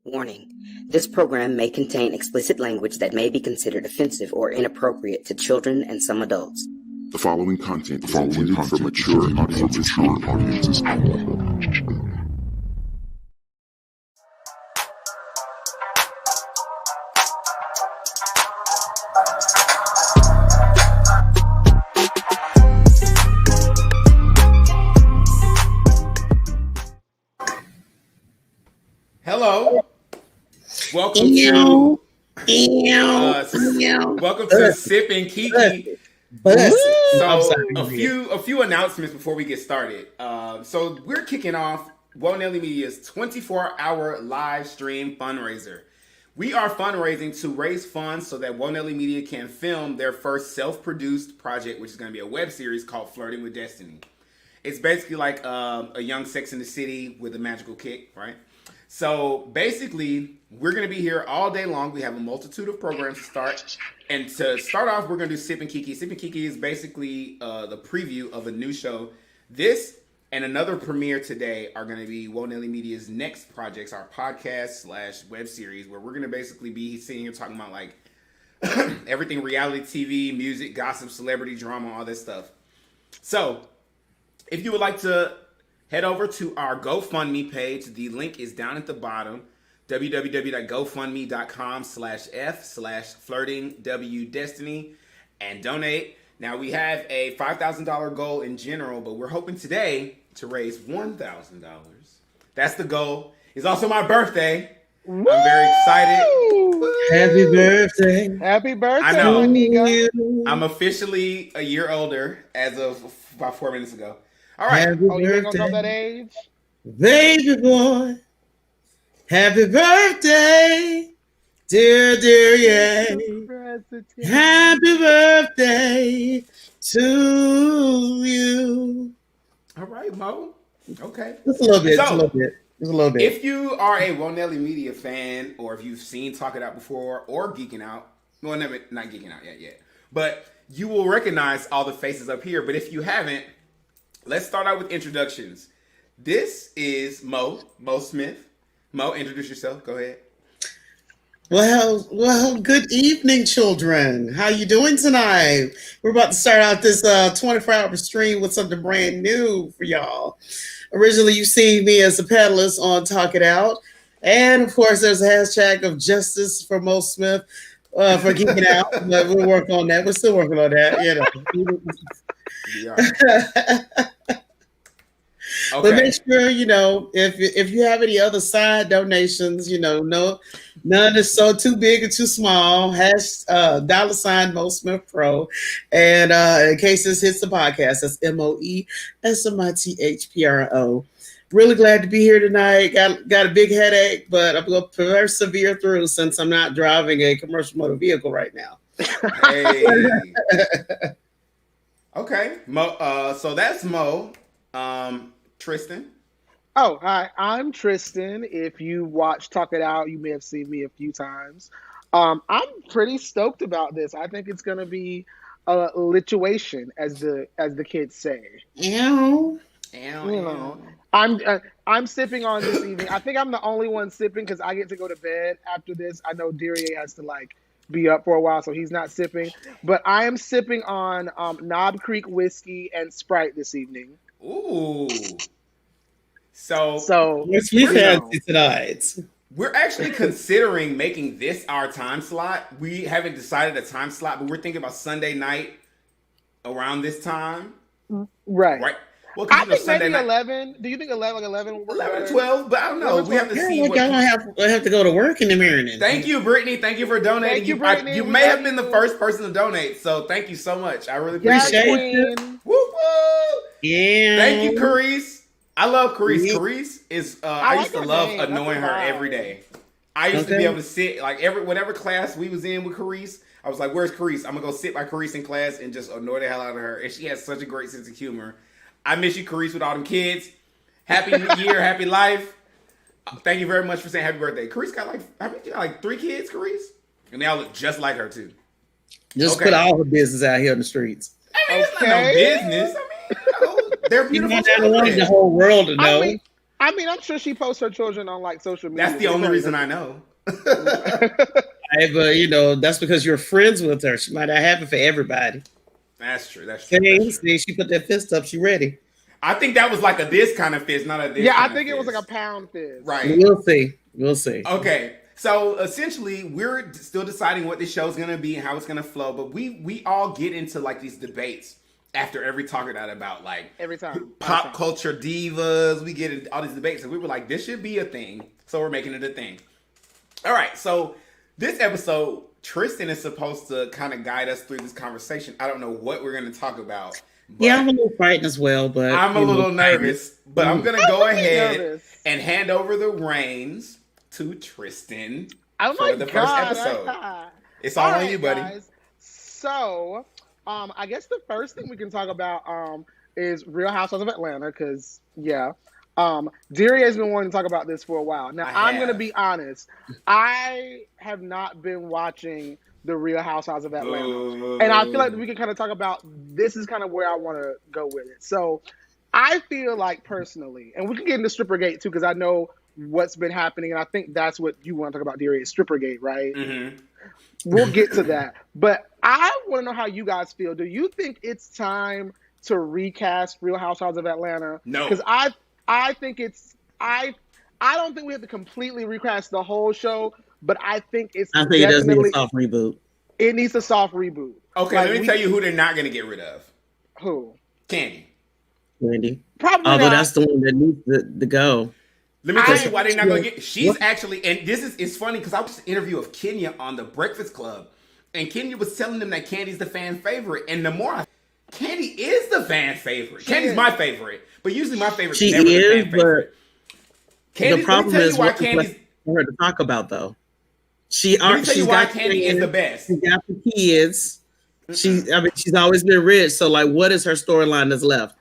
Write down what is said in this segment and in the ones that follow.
Warning: this program may contain explicit language that may be considered offensive or inappropriate to children and some adults. The following content is intended for mature audiences only. Hello. Welcome to Sip and Kiki. So a few announcements before we get started. So we're kicking off Woe Nelly Media's 24-hour live stream fundraiser. We are fundraising to raise funds so that Woe Nelly Media can film their first self-produced project, which is going to be a web series called Flirting with Destiny. It's basically like a young Sex in the City with a magical kick, right? So basically, we're going to be here all day long. We have a multitude of programs to start. And to start off, we're going to do Sip and Kiki. Sip and Kiki is basically the preview of a new show. This and another premiere today are going to be Woe Nelly Media's next projects, our podcast / web series, where we're going to basically be sitting here talking about like everything reality TV, music, gossip, celebrity, drama, all this stuff. So if you would like to head over to our GoFundMe page. The link is down at the bottom, www.gofundme.com/f/flirtingwdestiny, and donate. Now, we have a $5,000 goal in general, but we're hoping today to raise $1,000. That's the goal. It's also my birthday. Woo! I'm very excited. Happy birthday. Happy birthday. I know. Amiga. I'm officially a year older as of about 4 minutes ago. All right. Happy you ain't gonna know that age? Baby boy. Happy birthday, dear Dureyea. Happy birthday to you. All right, Mo. Okay. Just a little bit. So, Just a little bit. If you are a Woe Nelly Media fan, or if you've seen Talk It Out before, or Geeking Out, well, never, not Geeking Out yet, but you will recognize all the faces up here. But if you haven't, let's start out with introductions. This is Mo Smith. Mo, introduce yourself. Go ahead. Well, good evening, children. How you doing tonight? We're about to start out this 24-hour stream with something brand new for y'all. Originally, you've seen me as a panelist on Talk It Out. And, of course, there's a hashtag of justice for Mo Smith for Geeking Out. But we'll work on that. We're still working on that, you know. Okay. But make sure, you know, if you have any other side donations, you know, none is so too big or too small. $$ Mo Smith Pro. And in case this hits the podcast, that's MOESMITHPRO. Really glad to be here tonight. Got a big headache, but I'm going to persevere through since I'm not driving a commercial motor vehicle right now. Hey. Okay, Mo. So that's Mo. Tristan. Oh, hi. I'm Tristan. If you watch Talk It Out, you may have seen me a few times. I'm pretty stoked about this. I think it's going to be a lituation, as the kids say. Ew. You know, I'm sipping on this evening. I think I'm the only one sipping because I get to go to bed after this. I know Dureyea has to be up for a while, so he's not sipping. But I am sipping on Knob Creek whiskey and Sprite this evening. Ooh. So yes, we've had tonight. We're actually considering making this our time slot. We haven't decided a time slot, but we're thinking about Sunday night around this time. Right. Well, I think Sunday maybe 11. Do you think 11 will work? 11 or 12, but I don't know. We have to see what... I have to go to work in the morning. Thank you, Brittany. Thank you for donating. Thank you, Brittany. You may have been the first person to donate, so thank you so much. I really appreciate it. Woo woo! Yeah. Thank you, Carice. I love Carice. Yeah. Carice is. I used to love annoying her every day. I used to be able to sit whatever class we was in with Carice. I was like, "Where's Carice? I'm gonna go sit by Carice in class and just annoy the hell out of her." And she has such a great sense of humor. I miss you, Carice, with all them kids. Happy year, happy life. Thank you very much for saying happy birthday. Carice got you got 3 kids, Carice, and they all look just like her too. Just put all her business out here in the streets. I mean, it's not no business. I mean, they're beautiful. You want the whole world to know. I mean, I'm sure she posts her children on like social media. That's the only reason I know. But that's because you're friends with her. She might not have it for everybody. That's true. That's true. She put that fist up. She ready. I think that was like a this kind of fist, not a this. Yeah, kind I think of it was fist. like a pound fist. Right. We'll see. We'll see. Okay. So essentially, we're still deciding what this show's gonna be and how it's gonna flow. But we all get into like these debates after every talk about like Every time. pop culture divas. We get into all these debates, and we were like, this should be a thing. So we're making it a thing. All right. So this episode, Tristan is supposed to kind of guide us through this conversation. I don't know what we're gonna talk about. Yeah, I'm a little frightened as well, but I'm a little nervous. But I'm gonna go ahead nervous. and hand over the reins to Tristan Oh for my the first God. episode. It's all on you, buddy. Guys. So, I guess the first thing we can talk about is Real Housewives of Atlanta, because Dureyea has been wanting to talk about this for a while. Now, I'm going to be honest. I have not been watching the Real Housewives of Atlanta, and I feel like we can kind of talk about this is kind of where I want to go with it. So, I feel like personally, and we can get into Strippergate too, because I know what's been happening, and I think that's what you want to talk about, Dureyea, Strippergate, right? Mm-hmm. We'll get to that, but I want to know how you guys feel. Do you think it's time to recast Real Housewives of Atlanta? No, because I think it's I don't think we have to completely recast the whole show, but I think it does need a soft reboot. It needs a soft reboot. Okay, let me tell you who they're not going to get rid of. Who? Candy. Probably although not. That's the one that needs to go. Let me tell you why they're not going to get. She's actually, and it's funny because I watched an interview of Kenya on the Breakfast Club, and Kenya was telling them that Candy's the fan favorite, and the more Candy is the fan favorite. Candy's my favorite, but usually my favorite. She never is, the fan favorite. But the problem is what Candy's for her to talk about though. She's got Candy is the best. She got the kids. She's always been rich. So like, what is her storyline that's left?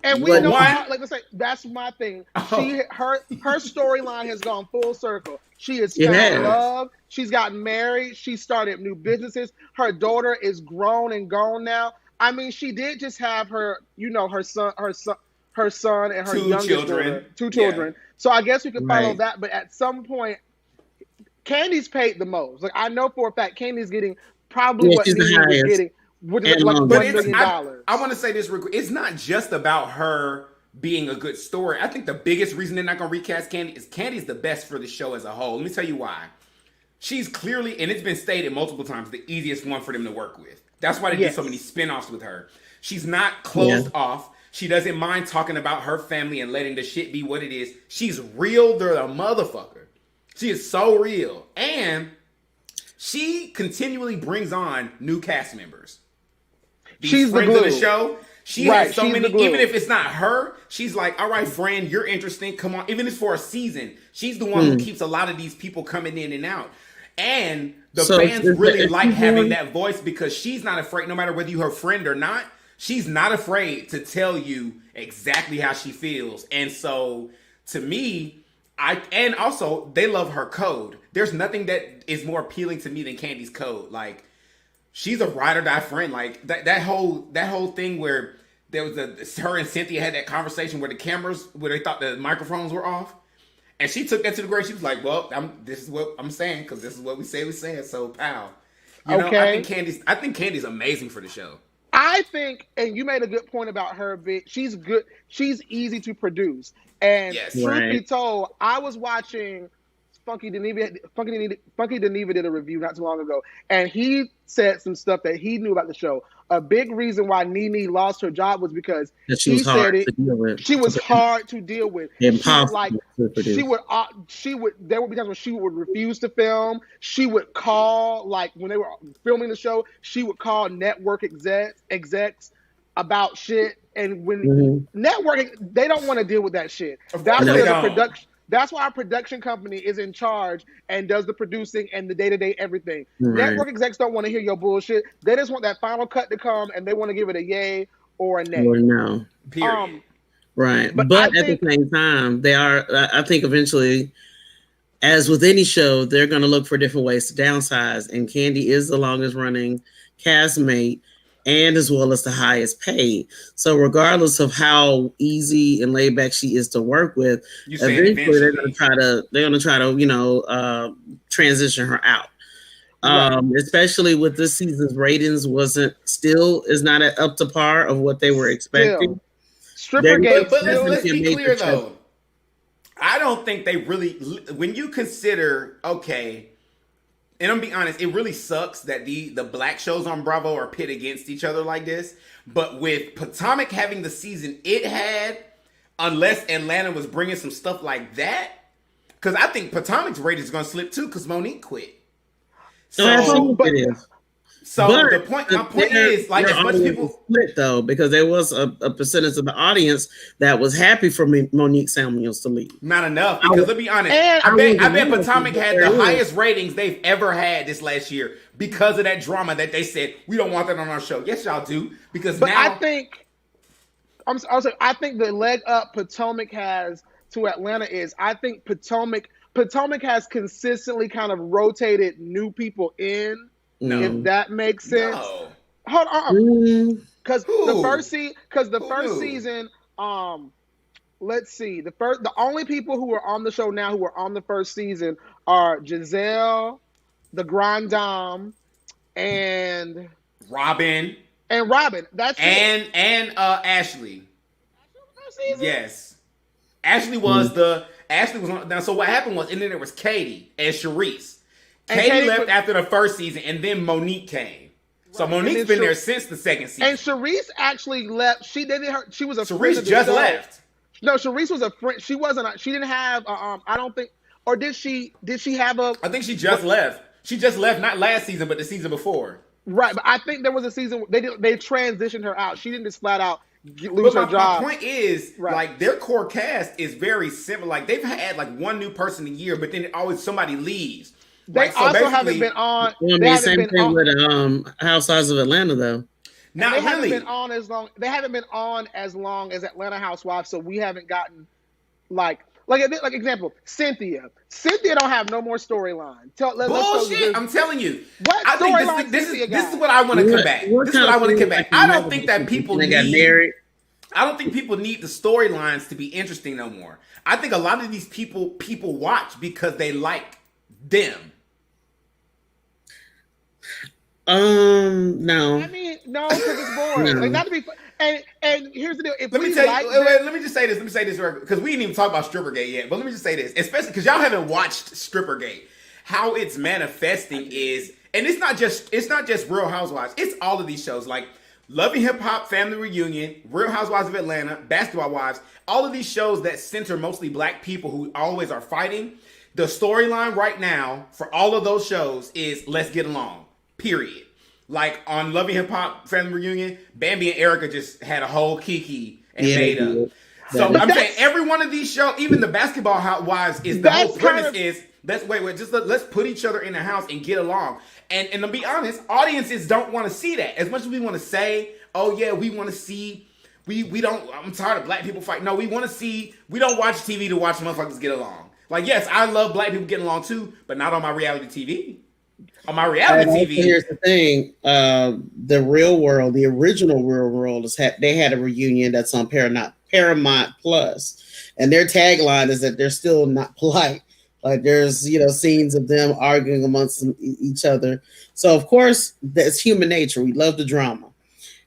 And we know, like I say, that's my thing. Her storyline has gone full circle. She has found love. She's gotten married. She started new businesses. Her daughter is grown and gone now. I mean, she did just have her son and her youngest daughter, 2 children. Yeah. So I guess we could follow that. But at some point, Candy's paid the most. Like I know for a fact, Candy's getting probably what she's getting. Which is like $1 million. I want to say this real quick. It's not just about her being a good story. I think the biggest reason they're not going to recast Candy is Candy's the best for the show as a whole. Let me tell you why. She's clearly, and it's been stated multiple times, the easiest one for them to work with. That's why they do so many spinoffs with her. She's not closed off. She doesn't mind talking about her family and letting the shit be what it is. She's real to the motherfucker. She is so real. And she continually brings on new cast members. She's friends of the show. She has so many, even if it's not her, she's like, all right, friend, you're interesting. Come on. Even if it's for a season, she's the one who keeps a lot of these people coming in and out. And the fans really like having that voice because she's not afraid, no matter whether you're her friend or not, she's not afraid to tell you exactly how she feels. And so to me, and also they love her code. There's nothing that is more appealing to me than Candy's code. Like, she's a ride or die friend. Like that whole thing where there was her and Cynthia had that conversation where they thought the microphones were off, and she took that to the grave. She was like, "Well, this is what I'm saying because this is what we say we say." So, pal, you know, I think Candy's amazing for the show. I think, and you made a good point about her. She's good. She's easy to produce. And truth be told, I was watching. Funky Deneva did a review not too long ago, and he said some stuff that he knew about the show. A big reason why Nene lost her job was because she was hard to deal with. Impossible to produce. There would be times when she would refuse to film. She would call, like when they were filming the show, she would call network execs about shit. And when networking, they don't want to deal with that shit. That's why our production company is in charge and does the producing and the day-to-day everything. Network execs don't want to hear your bullshit. They just want that final cut to come, and they want to give it a yay or a nay. Or no. Period. Right. But at the same time, they are, I think eventually, as with any show, they're going to look for different ways to downsize. And Candy is the longest running castmate. and as well as the highest paid. So regardless of how easy and laid back she is to work with, eventually they're gonna try to transition her out. Especially with this season's ratings is not up to par of what they were expecting. Strippergate. But let's be clear though. I don't think they really, when you consider, okay, and I'm being honest, it really sucks that the black shows on Bravo are pit against each other like this. But with Potomac having the season it had, unless Atlanta was bringing some stuff like that, because I think Potomac's ratings is going to slip too because Monique quit. My point is, like, as much people split though, because there was a percentage of the audience that was happy for Monique Samuels to leave. Not enough, because let's be honest, I bet Potomac had the highest ratings they've ever had this last year because of that drama that they said we don't want that on our show. Yes, y'all do, because now I think the leg up Potomac has to Atlanta is I think Potomac has consistently kind of rotated new people in. No. If that makes sense. No. Hold on. Because the first season, let's see. The only people who are on the show now who were on the first season are Giselle, the Grand Dame, and Robin. That's it. And Ashley. Yes. Ashley was on. Now, so what happened was, and then there was Katie and Sharice. Katie left after the first season, and then Monique came. So Monique's been there since the second season. And Sharice actually left. She was a Sharice just left. No, Sharice was a friend. She wasn't. She didn't have. I don't think. Or did she? Did she have a? I think she just left. She just left, not last season, but the season before. Right, but I think there was a season they transitioned her out. She didn't just flat out lose her job. My point is, like, their core cast is very similar. Like, they've had like one new person a year, but then always somebody leaves. They also haven't been on. Same thing with Housewives of Atlanta, though. Not they really. Haven't been on as long. They haven't been on as long as Atlanta Housewives, so we haven't gotten like example. Cynthia don't have no more storyline. Bullshit! I'm telling you. What storyline? This is what I want to combat. This is what I want to combat. I don't think that people got married. I don't think people need the storylines to be interesting no more. I think a lot of these people watch because they like them. No. I mean, no, because it's boring. No. Like, not to be. And here's the deal. Let me just say this. Because we didn't even talk about Strippergate yet. But let me just say this, especially because y'all haven't watched Strippergate. How it's manifesting is, and it's not just Real Housewives. It's all of these shows like Love and Hip Hop, Family Reunion, Real Housewives of Atlanta, Basketball Wives. All of these shows that center mostly black people who always are fighting. The storyline right now for all of those shows is let's get along. Period. Like on Love and Hip Hop Family Reunion, Bambi and Erica just had a whole Kiki and made up. So I'm saying every one of these shows, even the Basketball Wives, is the whole premise is let's put each other in the house and get along. And to be honest, audiences don't want to see that. As much as we want to say, oh yeah, we want to see. We don't. I'm tired of black people fighting. No, we want to see. We don't watch TV to watch motherfuckers get along. Like, yes, I love black people getting along too, but not on my reality TV. On my reality TV. Here's the thing: the Real World, the original Real World, they had a reunion that's on Paramount Plus, and their tagline is that they're still not polite. Like, there's scenes of them arguing amongst each other. So of course that's human nature. We love the drama.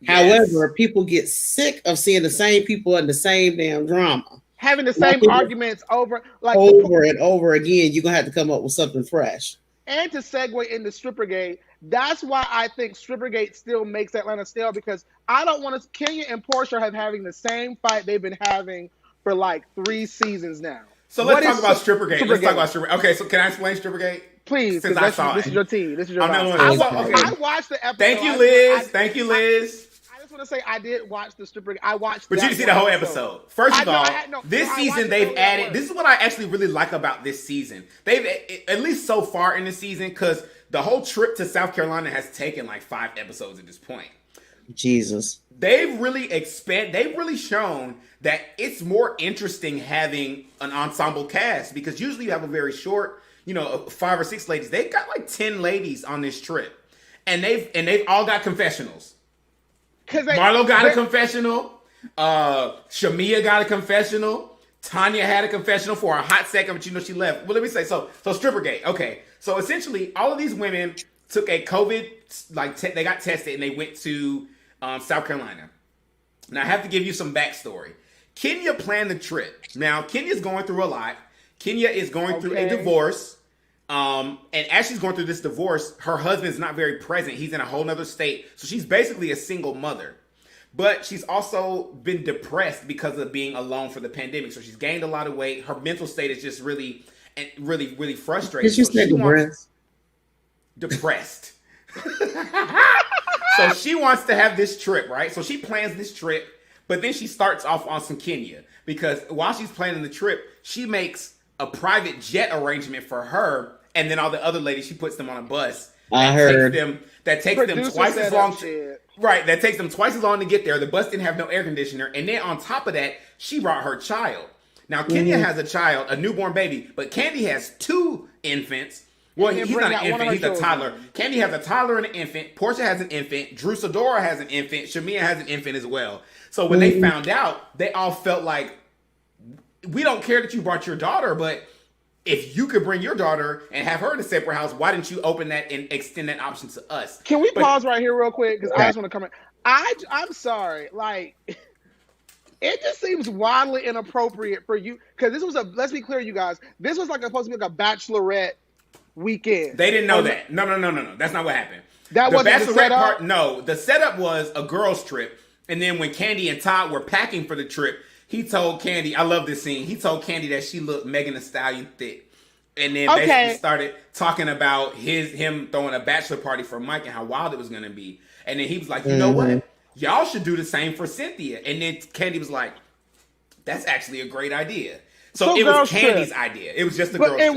Yes. However, people get sick of seeing the same people in the same damn drama, having the same arguments over and over again. You're gonna have to come up with something fresh. And to segue into Strippergate, that's why I think Strippergate still makes Atlanta stale, because I don't want to. Kenya and Portia are having the same fight they've been having for like 3 seasons now. So let's talk about Strippergate. Let's talk about Strippergate. Okay, so can I explain Strippergate? Please, since I saw this is your team. This is your. I watched the episode. Thank you, Liz. Thank you, Liz. I just want to say I did watch the Strippergate. I watched. But you didn't see the whole episode. First of all, this season they've added. This is what I actually really like about this season. They've, at least so far in the season, because the whole trip to South Carolina has taken like 5 episodes at this point. Jesus. They've really shown that it's more interesting having an ensemble cast, because usually you have a very short, 5 or 6 ladies. They've got like 10 ladies on this trip, and they've all got confessionals. Marlo got a confessional. Shamia got a confessional. Tanya had a confessional for a hot second, but she left. Well, let me say, so Strippergate. Okay, so essentially, all of these women took a COVID, they got tested and they went to South Carolina. Now, I have to give you some backstory. Kenya planned the trip. Now, Kenya's going through a lot. Kenya is going through a divorce. And as she's going through this divorce, her husband's not very present. He's in a whole nother state. So she's basically a single mother. But she's also been depressed because of being alone for the pandemic. So she's gained a lot of weight. Her mental state is just really frustrating. Did you say depressed? So she wants to have this trip, right? So she plans this trip, but then she starts off on some Kenya. Because while she's planning the trip, she makes a private jet arrangement for her. And then all the other ladies, she puts them on a bus. That takes them twice as long. Right, that takes them twice as long to get there. The bus didn't have no air conditioner. And then on top of that, she brought her child. Now, Kenya has a child, a newborn baby, but Candy has 2 infants. Well, he's not an infant, he's a toddler. Candy has a toddler and an infant. Portia has an infant. Drew Sidora has an infant. Shamia has an infant as well. So when they found out, they all felt like, we don't care that you brought your daughter, but if you could bring your daughter and have her in a separate house, why didn't you open that and extend that option to us? Can we pause right here real quick? Because I just want to comment. I'm sorry. Like, it just seems wildly inappropriate for you. Because this was let's be clear, you guys. This was supposed to be like a bachelorette weekend. They didn't know that. No. That's not what happened. That wasn't the setup? Part. No, the setup was a girls' trip. And then when Candy and Todd were packing for the trip, he told Candy, I love this scene. He told Candy that she looked Megan Thee Stallion thick. And then basically started talking about him throwing a bachelor party for Mike and how wild it was going to be. And then he was like, you know what? Y'all should do the same for Cynthia. And then Candy was like, that's actually a great idea. So it was Candy's idea. It was just a girl's trip.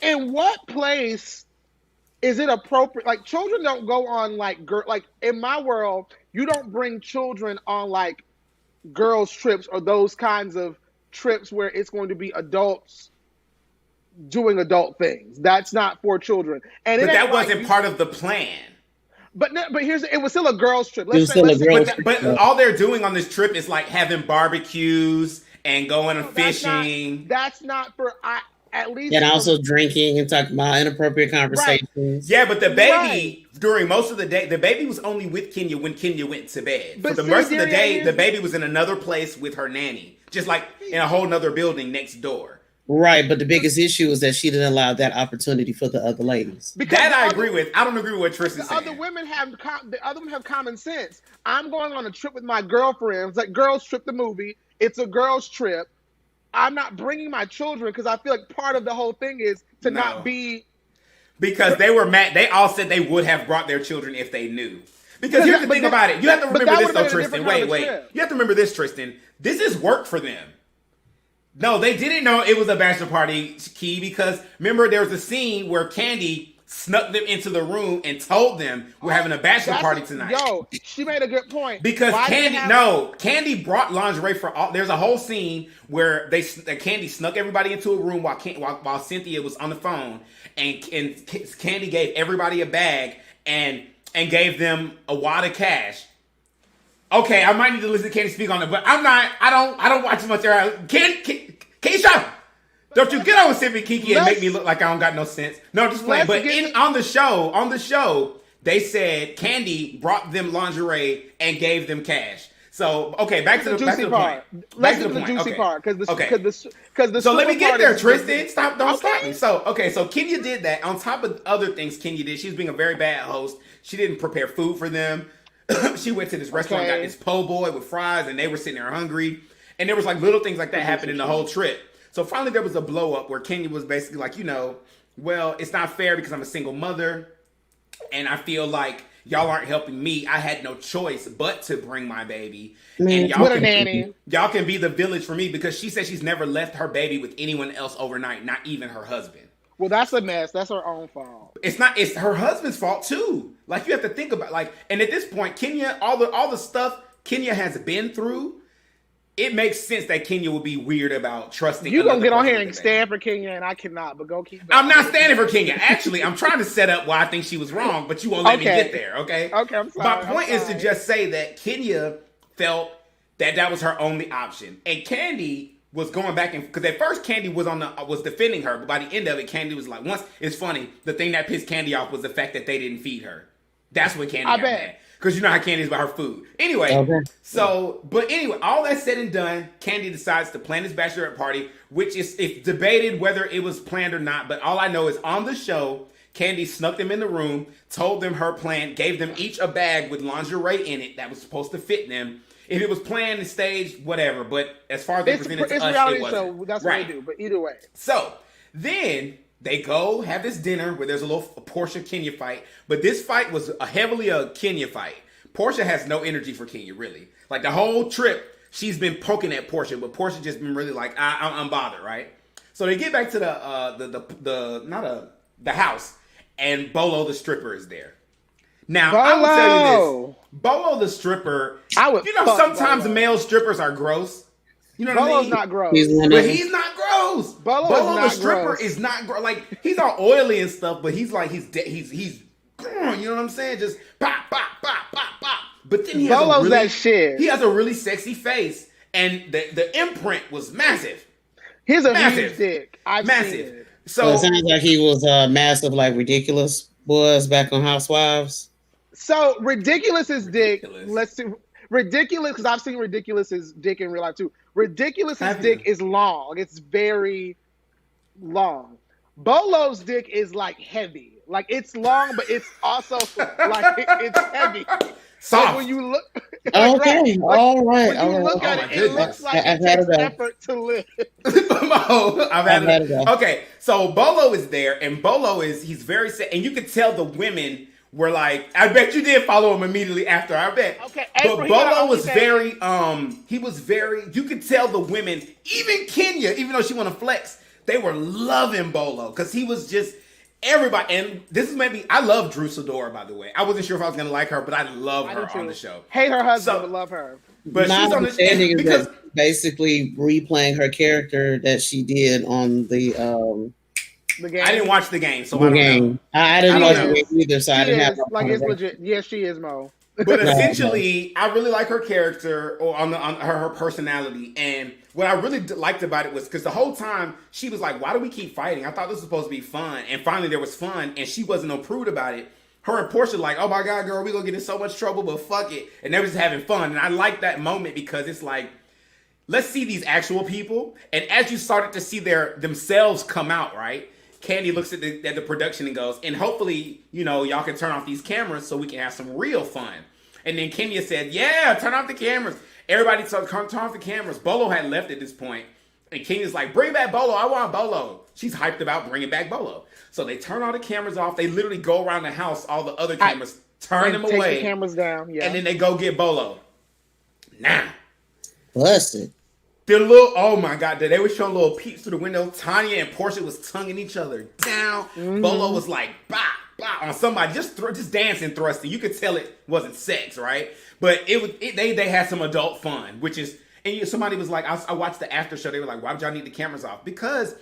In what place is it appropriate? Like, children don't go on in my world, you don't bring children on girls' trips or those kinds of trips where it's going to be adults doing adult things. That's not for children. And but that wasn't part of the plan. But it was still a girls' trip. But all they're doing on this trip is having barbecues and going fishing. That's not for at least. And also drinking and talking about inappropriate conversations. Right. Yeah, but the baby during most of the day, the baby was only with Kenya when Kenya went to bed. But for the rest of the day, the baby was in another place with her nanny, just in a whole nother building next door. Right, but the biggest issue is that she didn't allow that opportunity for the other ladies. I agree with. I don't agree with what Tristan said. The other women have common sense. I'm going on a trip with my girlfriends, Girls Trip the movie. It's a girls' trip. I'm not bringing my children because I feel like part of the whole thing is to not be. Because they were mad. They all said they would have brought their children if they knew. Because here's the thing about it. You have to remember this, though, Tristan. Wait. You have to remember this, Tristan. This is work for them. No, they didn't know it was a bachelor party, Key, because remember there was a scene where Candy snuck them into the room and told them we're having a bachelor party tonight. Yo, she made a good point. Because Candy brought lingerie for all. There's a whole scene where Candy snuck everybody into a room while Cynthia was on the phone, and Candy gave everybody a bag and gave them a wad of cash. Okay, I might need to listen to Candy speak on it, but I'm not. I don't watch as much. Keisha, don't you get on with Sippy Kiki and make me look like I don't got no sense? No, I'm just playing. But on the show, they said Candy brought them lingerie and gave them cash. So back to the point. Let's get to the juicy part because the so let me get there, Tristan. Don't stop me. So Kenya did that. On top of other things Kenya did, she was being a very bad host. She didn't prepare food for them. She went to this restaurant, got this po' boy with fries, and they were sitting there hungry. And there was little things like that happening the whole trip. So finally there was a blow up where Kenya was basically well, it's not fair because I'm a single mother, and I feel like y'all aren't helping me. I had no choice but to bring my baby. And y'all can be the village for me, because she said she's never left her baby with anyone else overnight, not even her husband. Well, that's a mess. That's her own fault. It's her husband's fault too. You have to think about and at this point, Kenya, all the stuff Kenya has been through, it makes sense that Kenya would be weird about trusting. You gonna get on here person and with the stand for Kenya, and I cannot. But go keep. I'm not standing for Kenya. Actually, I'm trying to set up why I think she was wrong, but you won't let me get there. Okay. Okay, I'm sorry. My point is to just say that Kenya felt that was her only option, and Candy was going back and because at first Candy was defending her, but by the end of it, Candy was like, once it's funny. The thing that pissed Candy off was the fact that they didn't feed her. That's what Candy got mad. Because you know how Candy is about her food. Anyway, but anyway, all that said and done, Candy decides to plan this bachelorette party, which it's debated whether it was planned or not. But all I know is on the show, Candy snuck them in the room, told them her plan, gave them each a bag with lingerie in it that was supposed to fit them. If it was planned and staged, whatever. But as far as they presented to us, it wasn't. So that's what they do. But either way. So then they go have this dinner where there's a little Portia-Kenya fight. But this fight was heavily a Kenya fight. Portia has no energy for Kenya, really. Like the whole trip, she's been poking at Portia, but Portia just been really like, I'm bothered, right? So they get back to the house, and Bolo the stripper is there. Now, I will tell you this. Bolo the stripper, sometimes male strippers are gross. You know what I mean? Bolo's not gross. But he's not gross. Bolo the stripper is not gross. Like, he's all oily and stuff, but he's like, he's you know what I'm saying? Just pop, pop, pop, pop, pop. But then he has a really sexy face, and the imprint was massive. He's a huge dick. Massive. So it sounds like he was massive, like Ridiculous was back on Housewives. So Ridiculous's dick. Let's see. Ridiculous, because I've seen Ridiculous's dick in real life too. Ridiculous's dick is long. It's very long. Bolo's dick is like heavy. Like it's long, but it's also like it's heavy. Soft. Like when you look. Okay, all right. When you look at it, it looks like it takes effort to live. I've had it. Okay, so Bolo is there, and he's very sad, and you could tell the women were like, I bet you did follow him immediately after. I bet. Okay, but Bolo was very, you could tell the women, even Kenya, even though she want to flex, they were loving Bolo because he was just everybody. And this is I love Drew Sidora, by the way. I wasn't sure if I was going to like her, but I love her on the show. Hate her husband, but love her. But she's on the show because basically replaying her character that she did on the game. I didn't watch the game, so I don't know. I didn't watch the game either, so I didn't have it's legit. Yes, she is, Mo. But essentially, I really like her character or on her personality. And what I really liked about it was because the whole time she was like, why do we keep fighting? I thought this was supposed to be fun. And finally there was fun, and she wasn't no prude about it. Her and Portia like, oh my God, girl, we gonna get in so much trouble, but fuck it. And they were just having fun. And I like that moment because it's like, let's see these actual people. And as you started to see themselves come out, right? Candy looks at the production and goes, and hopefully, y'all can turn off these cameras so we can have some real fun. And then Kenya said, yeah, turn off the cameras. Everybody turn off the cameras. Bolo had left at this point. And Kenya's like, bring back Bolo. I want Bolo. She's hyped about bringing back Bolo. So they turn all the cameras off. They literally go around the house, all the other cameras, turn them away. Take the cameras down, yeah. And then they go get Bolo. Now. Busted. Oh my God, they were showing little peeps through the window. Tanya and Portia was tonguing each other down. Mm-hmm. Bolo was like, bah, bah, on somebody, just dancing, thrusting. You could tell it wasn't sex, right? But they had some adult fun, which is, and somebody was like, I watched the after show. They were like, why would y'all need the cameras off? Because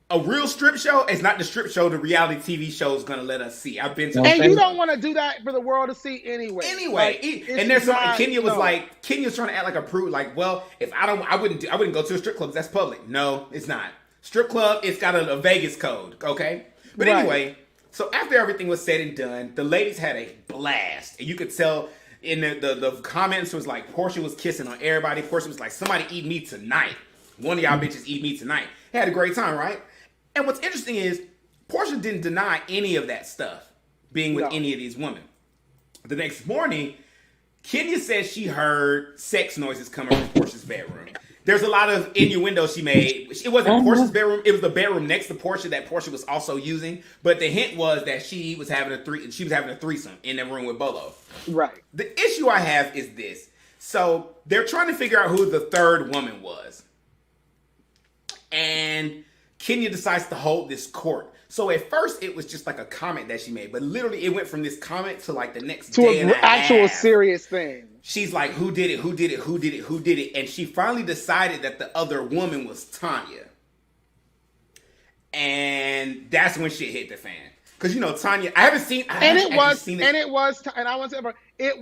a real strip show is not the strip show the reality TV show is going to let us see. I've been to and you don't want to do that for the world to see anyway. And there's something Kenya was like, Kenya's trying to act like a prude. Like, well, if I wouldn't go to a strip club. That's public. No, it's not. Strip club, it's got a Vegas code. Okay. But anyway, so after everything was said and done, the ladies had a blast. And you could tell in the comments was like, Portia was kissing on everybody. Portia was like, somebody eat me tonight. One of y'all bitches eat me tonight. They had a great time, right? And what's interesting is Portia didn't deny any of that stuff being with any of these women. The next morning, Kenya says she heard sex noises coming from Portia's bedroom. There's a lot of innuendo she made. It wasn't Portia's bedroom. It was the bedroom next to Portia that Portia was also using. But the hint was that she was having a threesome in the room with Bolo. Right. The issue I have is this. So they're trying to figure out who the third woman was. And Kenya decides to hold this court. So at first it was just like a comment that she made, but literally it went from this comment to like the next day and a half. Actual serious thing. She's like, who did it? Who did it? Who did it? Who did it? And she finally decided that the other woman was Tanya. And that's when shit hit the fan. Because, you know, Tanya, I haven't seen it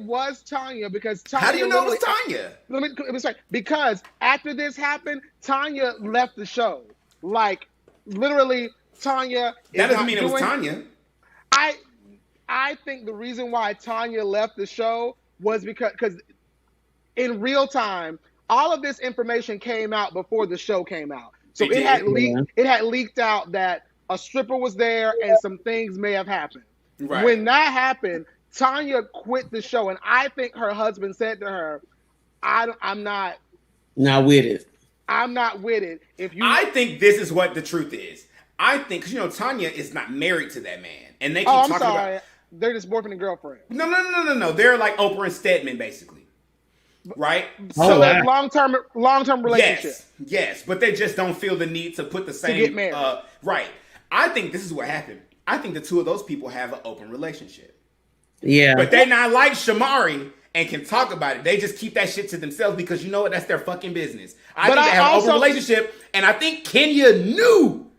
was Tanya because Tanya. How do you know it was Tanya? Let me say, because after this happened, Tanya left the show. Like, literally, Tanya. That doesn't mean it was Tanya. I think the reason why Tanya left the show was because in real time, all of this information came out before the show came out. So it had leaked out that a stripper was there and some things may have happened. Right. When that happened, Tanya quit the show, and I think her husband said to her, "I'm not with it. I'm not with it." I think this is what the truth is. I think because you know Tanya is not married to that man, and they keep talking about they're just boyfriend and girlfriend. No. They're like Oprah and Stedman, basically. Right? So long-term relationship. Yes, but they just don't feel the need to put the same. To get married. Right. I think this is what happened. I think the two of those people have an open relationship. Yeah. But they not like Shamari and can talk about it. They just keep that shit to themselves because you know what? That's their fucking business. I think they have an open relationship, and I think Kenya knew.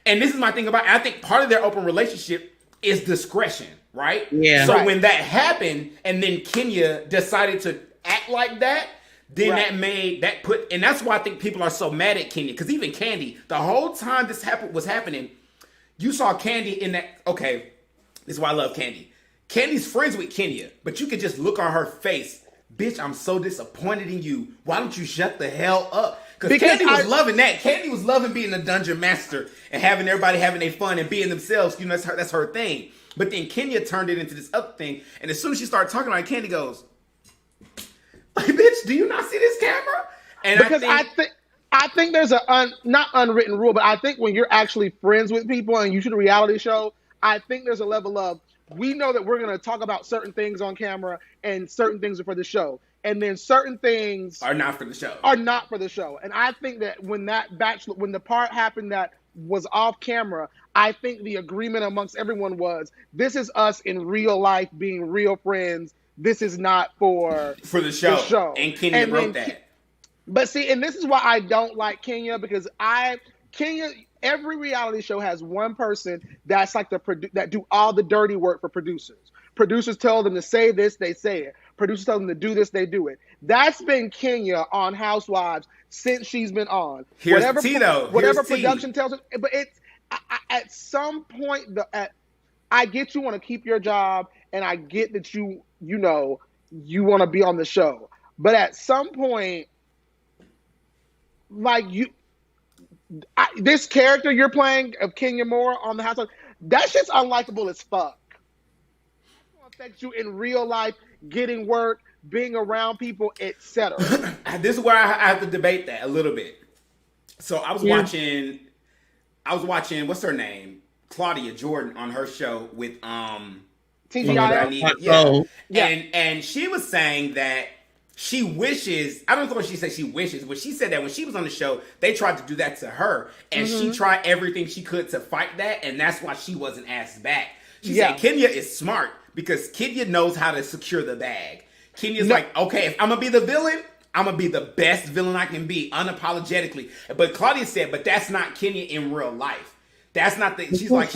And this is my thing about it. I think part of their open relationship is discretion, right? Yeah. So when that happened, and then Kenya decided to act like that, then and that's why I think people are so mad at Kenya. Because even Candy, the whole time this was happening, you saw Candy in that. Okay, this is why I love Candy. Candy's friends with Kenya, but you could just look on her face. Bitch, I'm so disappointed in you. Why don't you shut the hell up? Because Candy was loving that. Candy was loving being a dungeon master and having everybody having their fun and being themselves. You know, that's her thing. But then Kenya turned it into this other thing. And as soon as she started talking about it, Candy goes, like, bitch, do you not see this camera? And because I think there's not unwritten rule, but I think when you're actually friends with people and you shoot a reality show, I think there's a level of, we know that we're going to talk about certain things on camera and certain things are for the show. And then certain things are not for the show. And I think that when the part happened that was off camera, I think the agreement amongst everyone was, this is us in real life being real friends. This is not for the show. And Kenya wrote that. But see, and this is why I don't like Kenya, because every reality show has one person that's like that do all the dirty work for producers. Producers tell them to say this, they say it. Producers tell them to do this, they do it. That's been Kenya on Housewives since she's been on. Here's the tea, though. Whatever production tells her, but it's at some point I get you want to keep your job, and I get that you want to be on the show, but at some point, like this character you're playing of Kenya Moore on the Housewives, that shit's unlikable as fuck. It's gonna affect you in real life, getting work, being around people, etc. This is where I have to debate that a little bit. So I was watching, what's her name? Claudia Jordan on her show with TGI. And she was saying that she wishes, I don't know if she said she wishes, but she said that when she was on the show, they tried to do that to her, and she tried everything she could to fight that, and that's why she wasn't asked back. She said Kenya is smart because Kenya knows how to secure the bag. Kenya's like, okay, if I'm gonna be the villain, I'm gonna be the best villain I can be, unapologetically. But Claudia said, but that's not Kenya in real life. That's not the. She's like,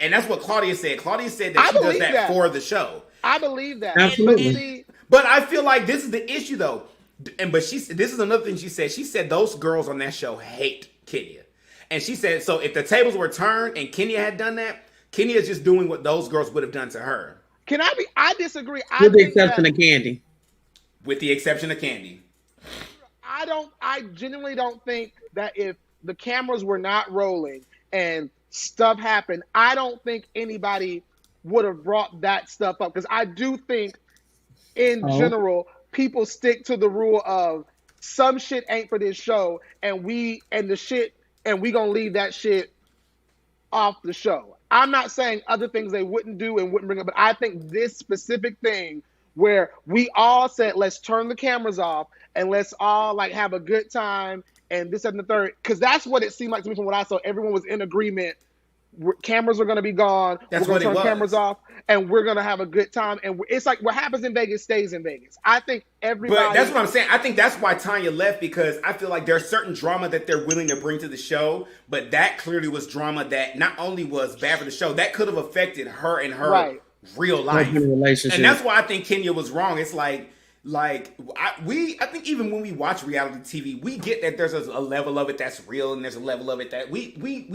and that's what Claudia said. Claudia said that she does that for the show. I believe that. Absolutely. But I feel like this is the issue, though. But this is another thing she said. She said those girls on that show hate Kenya. And she said, so if the tables were turned and Kenya had done that, Kenya is just doing what those girls would have done to her. I disagree. With the exception of Candy. With the exception of Candy. I genuinely don't think that if the cameras were not rolling and stuff happened, I don't think anybody would have brought that stuff up. Because I do think, in general, people stick to the rule of some shit ain't for this show, and we gonna leave that shit off the show. I'm not saying other things they wouldn't do and wouldn't bring up, but I think this specific thing where we all said, let's turn the cameras off and let's all like have a good time and this and the third, because that's what it seemed like to me from what I saw. Everyone was in agreement. Cameras are going to be gone. That's we're what going to it turn was. cameras off, and we're going to have a good time. And it's like what happens in Vegas stays in Vegas. I think everybody. But that's what I'm saying. I think that's why Tanya left, because I feel like there's certain drama that they're willing to bring to the show, but that clearly was drama that not only was bad for the show, that could have affected her and her real life. Relationship. And that's why I think Kenya was wrong. It's like I think even when we watch reality TV, we get that there's a level of it that's real, and there's a level of it that we want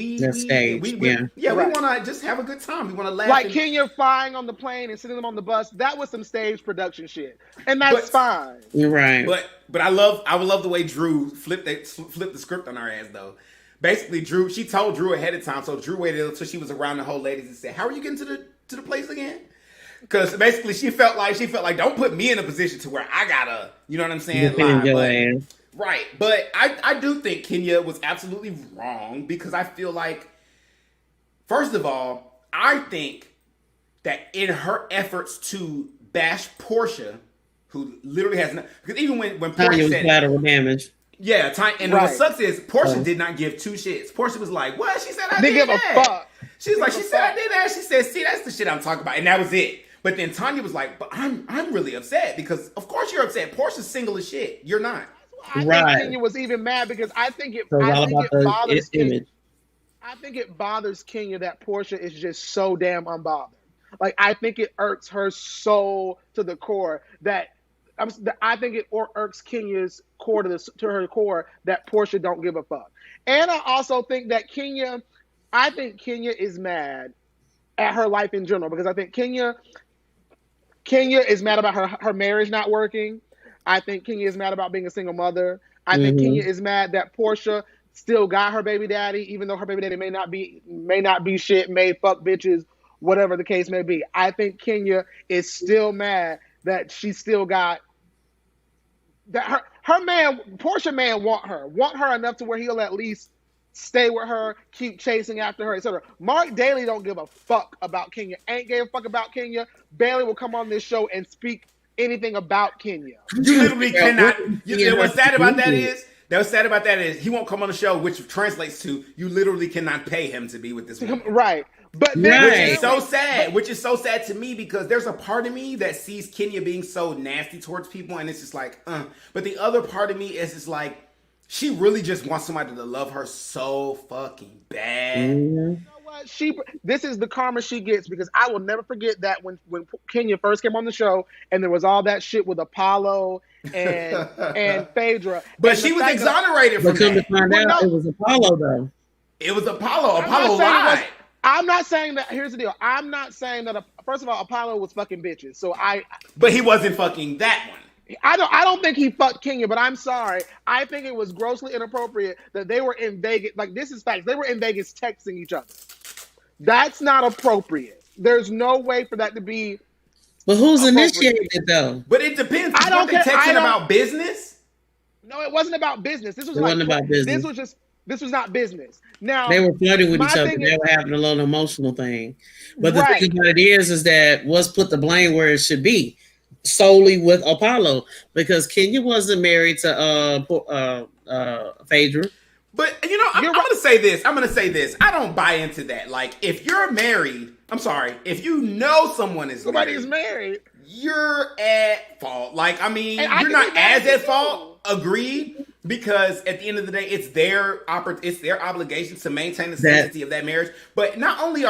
to just have a good time. We want to laugh. Like Kenya flying on the plane and sitting them on the bus, that was some stage production shit, and that's fine. You're right. But I would love the way Drew flipped the script on our ass though. Basically, she told Drew ahead of time, so Drew waited until she was around the whole ladies and said, "How are you getting to the place again?" Because basically she felt like don't put me in a position to where I gotta, you know what I'm saying? Lie. Right. But I do think Kenya was absolutely wrong, because I feel like, first of all, I think that in her efforts to bash Portia, who literally has because even when Portia said collateral damage. Yeah, and what sucks is Portia did not give two shits. Portia was like, "What?" She said, "I did give that." a fuck. She was like, "She said I did that." She said, "See, that's the shit I'm talking about," and that was it. But then Tanya was like, "But I'm really upset, because of course you're upset. Portia's single as shit. You're not." I think Kenya was even mad because I think it bothers Kenya. I think it bothers Kenya that Portia is just so damn unbothered. Like, I think it irks her soul to the core that. I think it irks Kenya's core to her core that Portia don't give a fuck. And I also think that Kenya is mad at her life in general, because I think Kenya is mad about her marriage not working. I think Kenya is mad about being a single mother. I think Kenya is mad that Portia still got her baby daddy, even though her baby daddy may not be shit, may fuck bitches, whatever the case may be. I think Kenya is still mad that she still got that her man, Portia man want her enough to where he'll at least stay with her, keep chasing after her, etc. Mark Daly don't give a fuck about Kenya. Ain't gave a fuck about Kenya. Bailey will come on this show and speak anything about Kenya. You literally cannot. What's sad about that is he won't come on the show, which translates to you literally cannot pay him to be with this woman. Right. But which is so sad. Which is so sad to me, because there's a part of me that sees Kenya being so nasty towards people, and it's just like, But the other part of me is just like, she really just wants somebody to love her so fucking bad. You know what? This is the karma she gets, because I will never forget that when Kenya first came on the show, and there was all that shit with Apollo and Phaedra. But she was exonerated from that. Come to find out, it was Apollo though. It was Apollo. Apollo lied. I'm not saying that. Here's the deal. I'm not saying that. First of all, Apollo was fucking bitches. But he wasn't fucking that one. I don't think he fucked Kenya, but I'm sorry. I think it was grossly inappropriate that they were in Vegas. Like, this is facts. They were in Vegas texting each other. That's not appropriate. There's no way for that to be. But who's initiated it though? But it depends. I don't think texting about business. No, it wasn't about business. This was wasn't about business. This was not business. Now they were flirting with each other. They were having a little emotional thing. But the thing about it is that let's put the blame where it should be, solely with Apollo, because Kenya wasn't married to Phaedra. But I'm gonna say this. I don't buy into that. Like, if you're married, if you know someone is married, you're at fault. Like, I mean, you're not as at fault. Agreed. Because at the end of the day, it's their obligation to maintain the sanctity of that marriage. But not only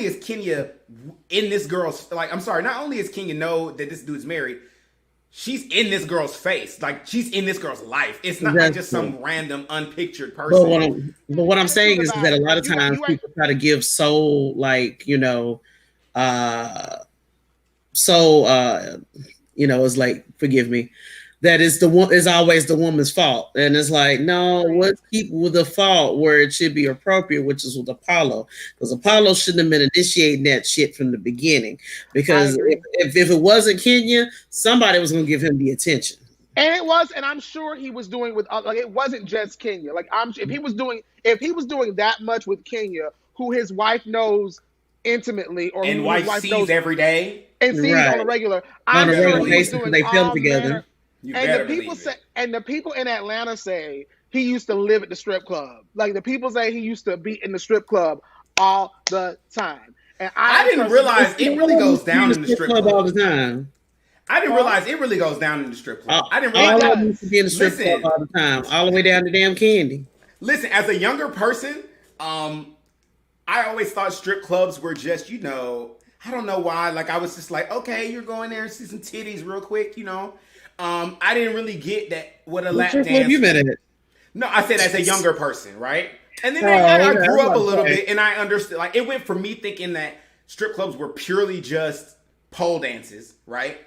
is Kenya in this girl's not only is Kenya know that this dude's married, she's in this girl's face. Like, she's in this girl's life. It's not like just some random unpictured person. But what I'm saying is that a lot of times people try to give it's like, forgive me, that is always the woman's fault. And it's like, no, let's keep with the fault where it should be appropriate, which is with Apollo. Because Apollo shouldn't have been initiating that shit from the beginning. Because if it wasn't Kenya, somebody was going to give him the attention. And it was, and I'm sure he was doing with, like, it wasn't just Kenya. Like, if he was doing that much with Kenya, who his wife knows intimately, or and who wife his wife sees knows every day, and sees on a regular, I'm sure he was doing they film together. And the people in Atlanta say he used to live at the strip club. Like the people say he used to be in the strip club all the time. And I didn't realize it really goes down in the strip club all the time. I didn't realize it really goes down in the strip club. I didn't All realize I used to be in the strip club all the time, all the way down to damn Candy. Listen, as a younger person, I always thought strip clubs were just, I don't know why. Like I was just like, okay, you're going there and see some titties real quick, I didn't really get that what a lap dance. You been in it? No, I said as a younger person, right? And then I grew up a little bit and I understood. Like it went from me thinking that strip clubs were purely just pole dances, right?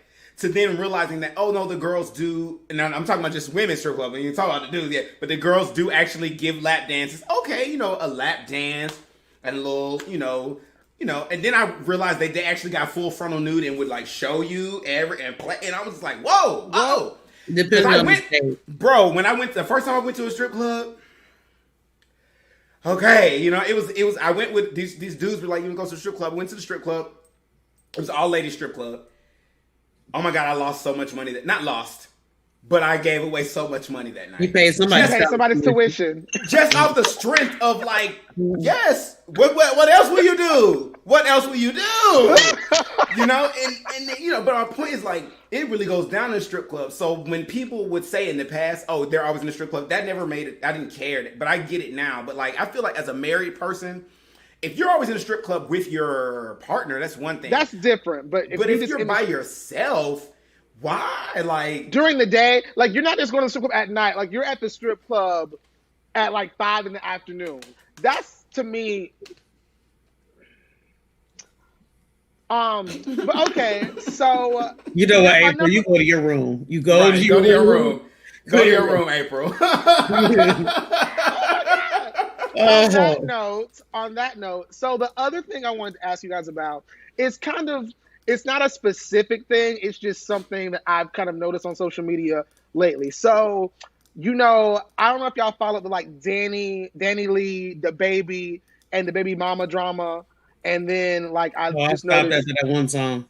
To then realizing that, oh no, the girls do, and I'm talking about just women's strip club, and you talk about the dudes, yeah, but the girls do actually give lap dances. Okay, a lap dance and a little, and then I realized they actually got full frontal nude and would like show you and play, and I was like, whoa. Depending on the state. Bro, when the first time I went to a strip club, okay, it was. I went with these dudes were like, you can go to the strip club. I went to the strip club. It was an all ladies strip club. Oh my God, I lost so much money not lost, but I gave away so much money that night. You paid somebody's tuition. Just off the strength of like, yes, what else will you do? What else will you do? But our point is like, it really goes down in the strip club. So when people would say in the past, oh, they're always in the strip club, that never made it, I didn't care, but I get it now. But like, I feel like as a married person, if you're always in a strip club with your partner, that's one thing. That's different. But if you're by yourself, why? Like during the day, like you're not just going to the strip club at night. Like you're at the strip club at like 5 PM. That's to me. But okay, so you know what, April? You go to your room. You go to your room. Go to your room, April. On that note, so the other thing I wanted to ask you guys about is it's not a specific thing. It's just something that I've kind of noticed on social media lately. So, I don't know if y'all followed the like Danny Lee, the baby, and the baby mama drama. And then like I just noticed that one song.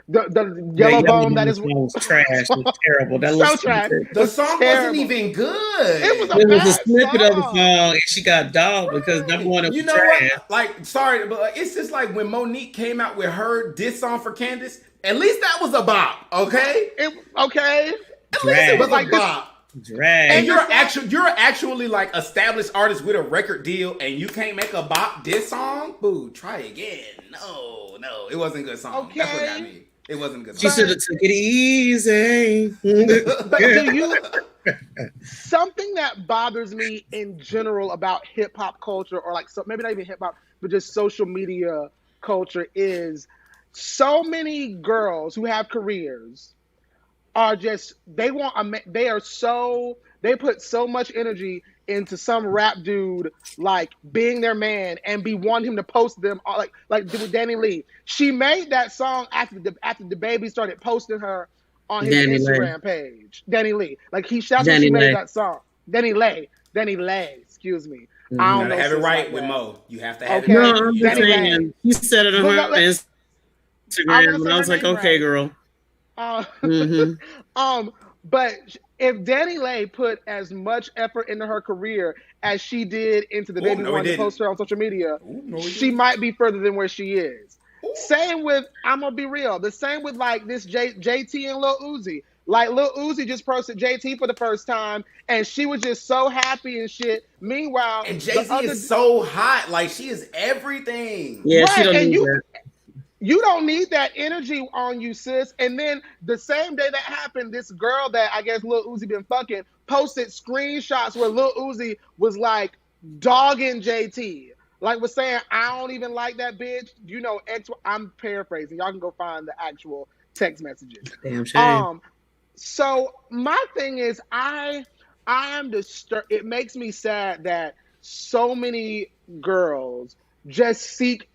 The yellow bone that is trash. It was terrible. That was so trash. The song wasn't even good. It was a snippet of the song, and she got dogged because number one, it was trash. What? Like, sorry, but it's just like when Monique came out with her diss song for Candace. At least that was a bop, okay? At least it was like a bop. Drag. And you're actually like established artist with a record deal, and you can't make a bop diss song. Boo, try again. No, it wasn't a good song. Okay. That's what got me. It wasn't a good song. She should have took it easy. But something that bothers me in general about hip hop culture, or like maybe not even hip hop, but just social media culture, is so many girls who have careers are just they put so much energy into some rap dude like being their man and be wanting him to post them like with Danny Lee. She made that song after the baby started posting her on his Instagram page. Danny Lee, like she made that song. Danny Lay, excuse me. Mm-hmm. I don't know. Have it right like with Mo. You have to have it. No, I'm just saying. He said it on her Instagram, and I was like, okay, girl. But if Danny Lay put as much effort into her career as she did into the baby one to post her on social media, she might be further than where she is. Same with, I'm gonna be real, the same with like this JT and Lil Uzi. Like Lil Uzi just posted JT for the first time, and she was just so happy and shit. Meanwhile, and Jay-Z is so hot, like she is everything. Yeah, right, she don't need that. You don't need that energy on you, sis. And then the same day that happened, this girl that I guess Lil Uzi been fucking posted screenshots where Lil Uzi was like dogging JT. Like was saying, I don't even like that bitch. I'm paraphrasing. Y'all can go find the actual text messages. Damn shame. So my thing is, I am disturbed. It makes me sad that so many girls just seek.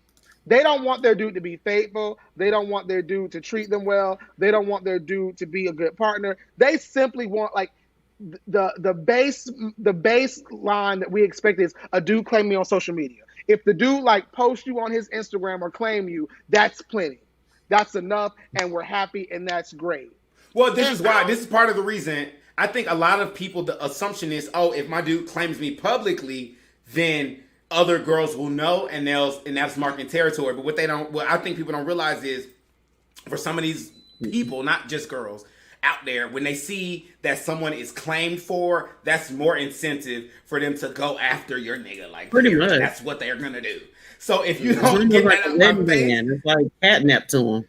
They don't want their dude to be faithful. They don't want their dude to treat them well. They don't want their dude to be a good partner. They simply want like the baseline that we expect is a dude claim me on social media. If the dude like posts you on his Instagram or claim you, that's plenty. That's enough, and we're happy, and that's great. Well, this is part of the reason I think a lot of people, the assumption is, oh, if my dude claims me publicly, then other girls will know, and that's marketing territory. But what I think people don't realize is, for some of these people, not just girls out there, when they see that someone is claimed for, that's more incentive for them to go after your nigga. Like, pretty much, that's what they're gonna do. So if you don't get that out of my face, it's like catnip to them.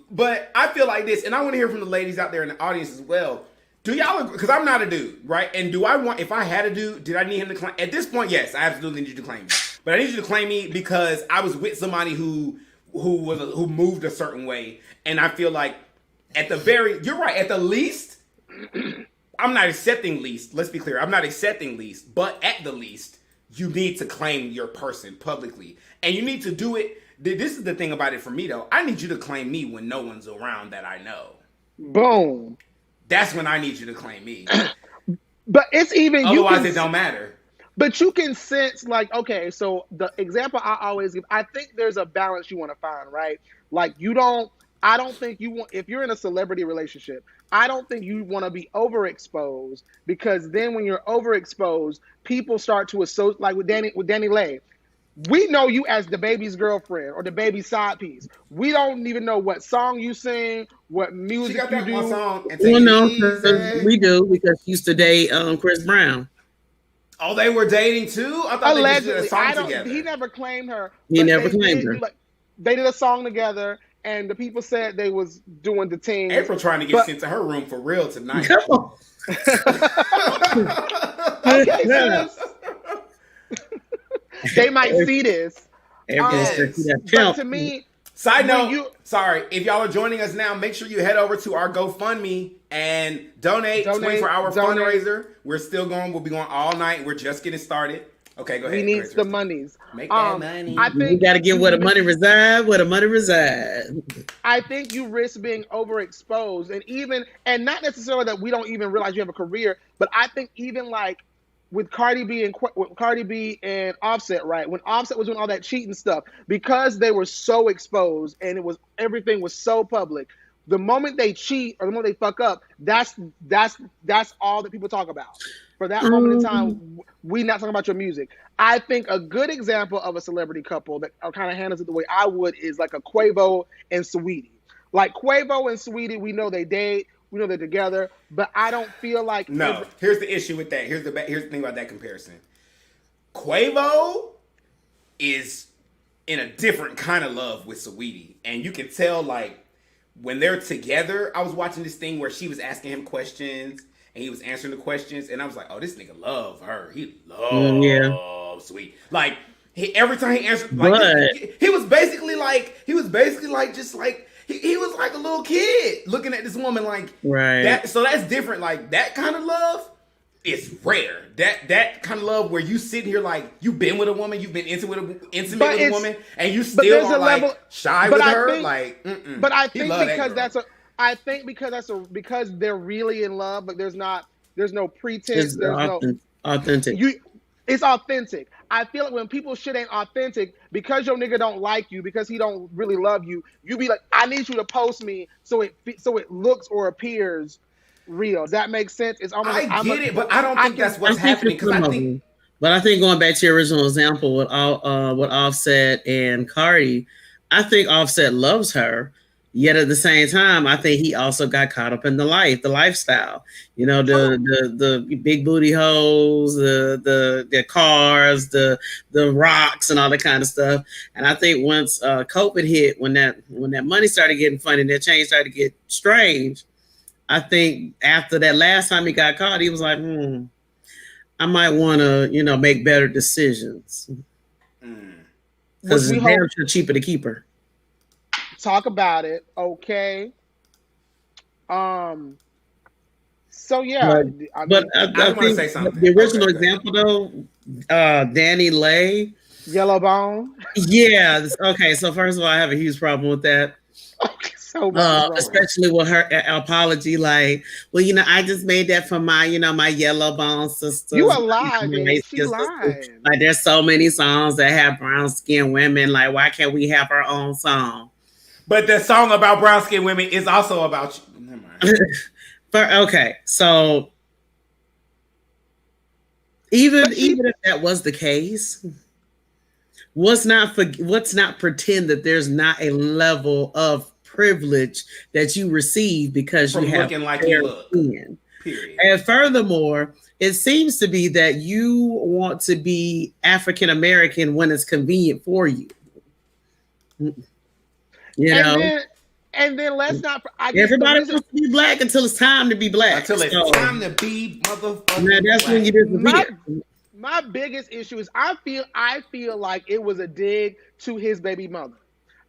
But I feel like this, and I want to hear from the ladies out there in the audience as well. Do y'all agree? Because I'm not a dude, right? And do I want, if I had a dude, did I need him to claim? At this point, yes, I absolutely need you to claim me. But I need you to claim me because I was with somebody who moved a certain way, and I feel like you're right. At the least, I'm not accepting least. Let's be clear, I'm not accepting least. But at the least, you need to claim your person publicly, and you need to do it. This is the thing about it for me, though. I need you to claim me when no one's around that I know. Boom. That's when I need you to claim me. But it's even otherwise it don't matter. But you can sense, like, okay, so the example I always give, I think there's a balance you want to find, right? Like, I don't think you want, if you're in a celebrity relationship, I don't think you want to be overexposed, because then when you're overexposed, people start to associate, like with Danny Lay. We know you as the baby's girlfriend or the baby's side piece. We don't even know what song you sing, what music you do. One song well, no, we do, because she used to date Chris Brown. Oh, they were dating too? I thought allegedly, they did a song together. He never claimed her. He never claimed her. They did a song together, and the people said they was doing the thing. April trying to get sent to her room for real tonight. Come on. Okay, they might see this. But to me, side note, sorry, if y'all are joining us now, make sure you head over to our GoFundMe and donate 24-hour fundraiser. We're still going. We'll be going all night. We're just getting started. Okay, go ahead. We need the monies. Make that money. I think you got to get where the money reside. I think you risk being overexposed, and not necessarily that we don't even realize you have a career, but I think even like with Cardi B and Offset, right? When Offset was doing all that cheating stuff, because they were so exposed and everything was so public. The moment they cheat or the moment they fuck up, that's all that people talk about. For that moment in time, we not talking about your music. I think a good example of a celebrity couple that kind of handles it the way I would is like a Quavo and Saweetie. Like Quavo and Saweetie, we know they date. We know they're together, but I don't feel like... No, here's the issue with that. Here's the thing about that comparison. Quavo is in a different kind of love with Saweetie. And you can tell, like, when they're together, I was watching this thing where she was asking him questions, and he was answering the questions, and I was like, oh, this nigga love her. He loves Saweetie. Like, every time he answered, like, he was basically just like... He was like a little kid looking at this woman like that. So that's different. Like that kind of love is rare. That kind of love where you sit here like you've been with a woman, you've been intimate with a woman, and you still are like shy with her. But I think because they're really in love, but there's no pretense. There's authentic. It's authentic. I feel like when people shit ain't authentic, because your nigga don't like you, because he don't really love you, you be like, I need you to post me so it looks or appears real. Does that make sense? It's almost I get it, but I don't think that's what's happening. But I think going back to your original example with Offset and Cardi, I think Offset loves her. Yet at the same time, I think he also got caught up in the lifestyle. You know, the big booty hoes, the cars, the rocks, and all that kind of stuff. And I think once COVID hit, when that money started getting funny, that change started to get strange. I think after that last time he got caught, he was like, I might want to, make better decisions because it's damn sure cheaper to keep her. Talk about it, okay? So yeah, but I want to say something. The original example though, Danny Lay, Yellow Bone. Yeah. Okay. So first of all, I have a huge problem with that. Especially with her apology, like, well, I just made that for my, my yellow bone sisters. You a lie, man. She lied. Like, there's so many songs that have brown skinned women. Like, why can't we have our own song? But the song about brown skinned women is also about you. Never mind. Okay, so even if that was the case, let's not pretend that there's not a level of privilege that you receive because From you have looking like you look. Skin. Period. And furthermore, it seems to be that you want to be African American when it's convenient for you. And then let's not. Everybody wants to be black until it's time to be black. Until it's time to be motherfucking black. That's when you disappear. My biggest issue is I feel like it was a dig to his baby mother.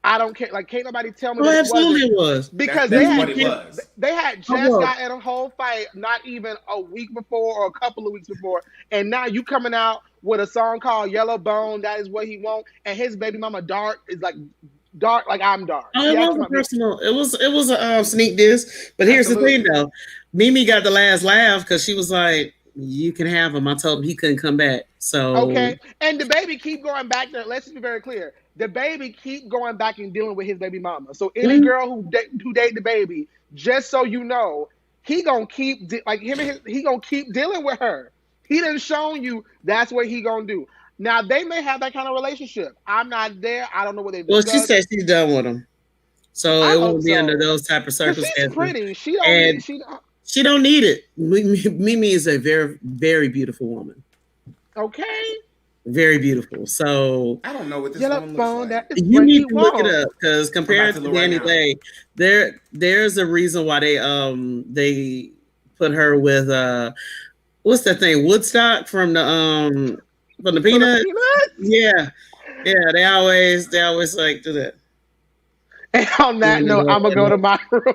I don't care. Like, can't nobody tell me that absolutely it was. Because they had just got in a whole fight not even a week before or a couple of weeks before. And now you coming out with a song called Yellow Bone, that is what he wants. And his baby mama dark is like dark like I'm dark. Oh, it wasn't personal. It was a sneak diss. But here's the thing though. Mimi got the last laugh because she was like, you can have him. I told him he couldn't come back. So okay. And the baby keep going back there. Let's just be very clear. The baby keep going back and dealing with his baby mama. So any girl who date the baby, just so you know, he gonna keep he gonna keep dealing with her. He done shown you that's what he gonna do. Now they may have that kind of relationship. I'm not there. I don't know what they do. Well, she said she's done with him, so it won't be under those type of circumstances. She's pretty. She don't need it. Mimi is a very, very beautiful woman. Okay. Very beautiful. So I don't know what this woman looks like. You need to look it up because compared to Danny Day, there's a reason why they put her with what's that thing? Woodstock from the Peanuts? Yeah. They always like do that. And on that note, I'm gonna go to my room.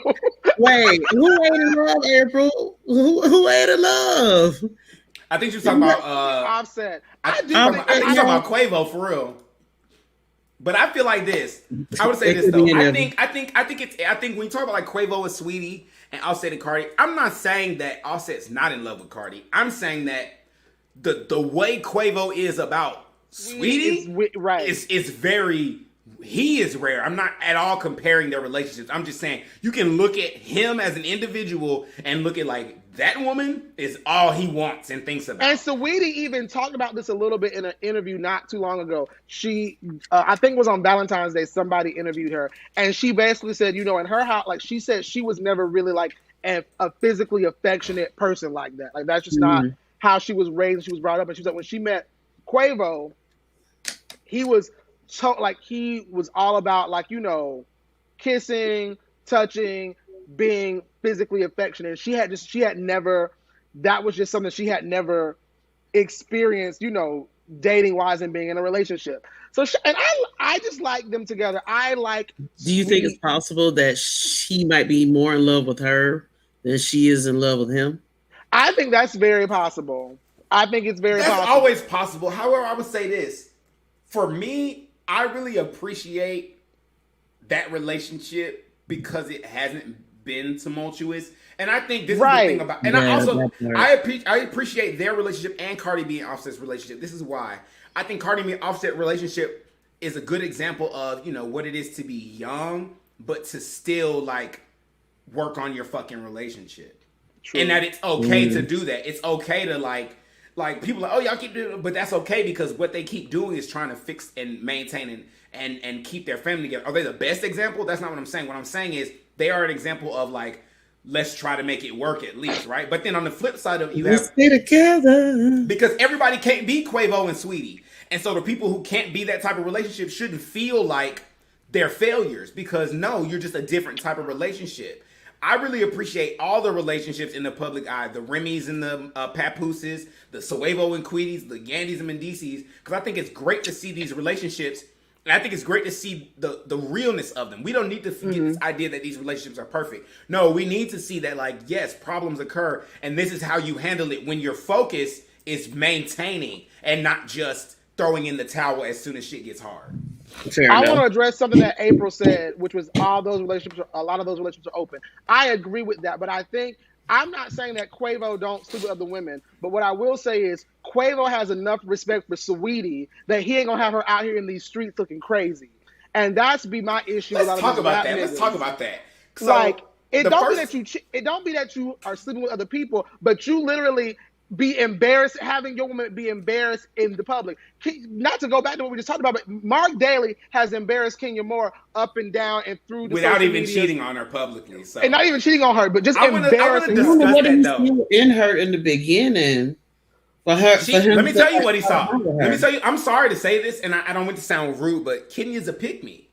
Wait, who ate in love, April? Who ate in love? I think you're talking about Offset. I think you're talking about Quavo for real. But I feel like this. I would say this though. I think when you talk about like Quavo and Sweetie and Offset and Cardi, I'm not saying that Offset's not in love with Cardi. I'm saying that the way Quavo is about Sweetie is very. He is rare. I'm not at all comparing their relationships. I'm just saying you can look at him as an individual and look at like that woman is all he wants and thinks about. And Saweetie even talked about this a little bit in an interview not too long ago. She, I think it was on Valentine's Day, somebody interviewed her. And she basically said, in her house, like she said she was never really like a physically affectionate person like that. Like that's just not how she was raised and she was brought up. And she said when she met Quavo, he was he was all about kissing, touching, being physically affectionate. She had never, that was just something she had never experienced, dating wise and being in a relationship. So I just like them together. Do you think it's possible that she might be more in love with her than she is in love with him? I think that's very possible. I think it's very possible. That's always possible. However, I would say this. For me, I really appreciate that relationship because it hasn't been tumultuous. And I think this is the thing about, and I appreciate their relationship and Cardi B and Offset's relationship. This is why I think Cardi B and Offset relationship is a good example of, what it is to be young, but to still work on your fucking relationship. True. And that it's okay to do that. It's okay to like people are, y'all keep doing it, but that's okay because what they keep doing is trying to fix and maintain and keep their family together. Are they the best example? That's not what I'm saying. What I'm saying is they are an example of let's try to make it work at least, right? But then on the flip side of let's stay together. Because everybody can't be Quavo and Sweetie. And so the people who can't be that type of relationship shouldn't feel like they're failures because no, you're just a different type of relationship. I really appreciate all the relationships in the public eye, the Remy's and the Papooses, the Suevo and Queeties, the Yandys and Mendices, because I think it's great to see these relationships, and I think it's great to see the realness of them. We don't need to forget this idea that these relationships are perfect. No, we need to see that, yes, problems occur, and this is how you handle it when your focus is maintaining and not just throwing in the towel as soon as shit gets hard. I want to address something that April said, which was a lot of those relationships are open. I agree with that, but I'm not saying that Quavo don't sleep with other women, but what I will say is Quavo has enough respect for Saweetie that he ain't gonna have her out here in these streets looking crazy. And that's be my issue. Let's talk about that. So, It don't be that you are sleeping with other people, but you literally be embarrassed, having your woman be embarrassed in the public. Not to go back to what we just talked about, but Mark Daly has embarrassed Kenya Moore up and down and through the without even media, cheating on her publicly. So. And not even cheating on her, but just embarrassing her. What did he see in her in the beginning? Let me tell you what he saw. Let me tell you, I'm sorry to say this, and I don't want to sound rude, but Kenya's a pick-me.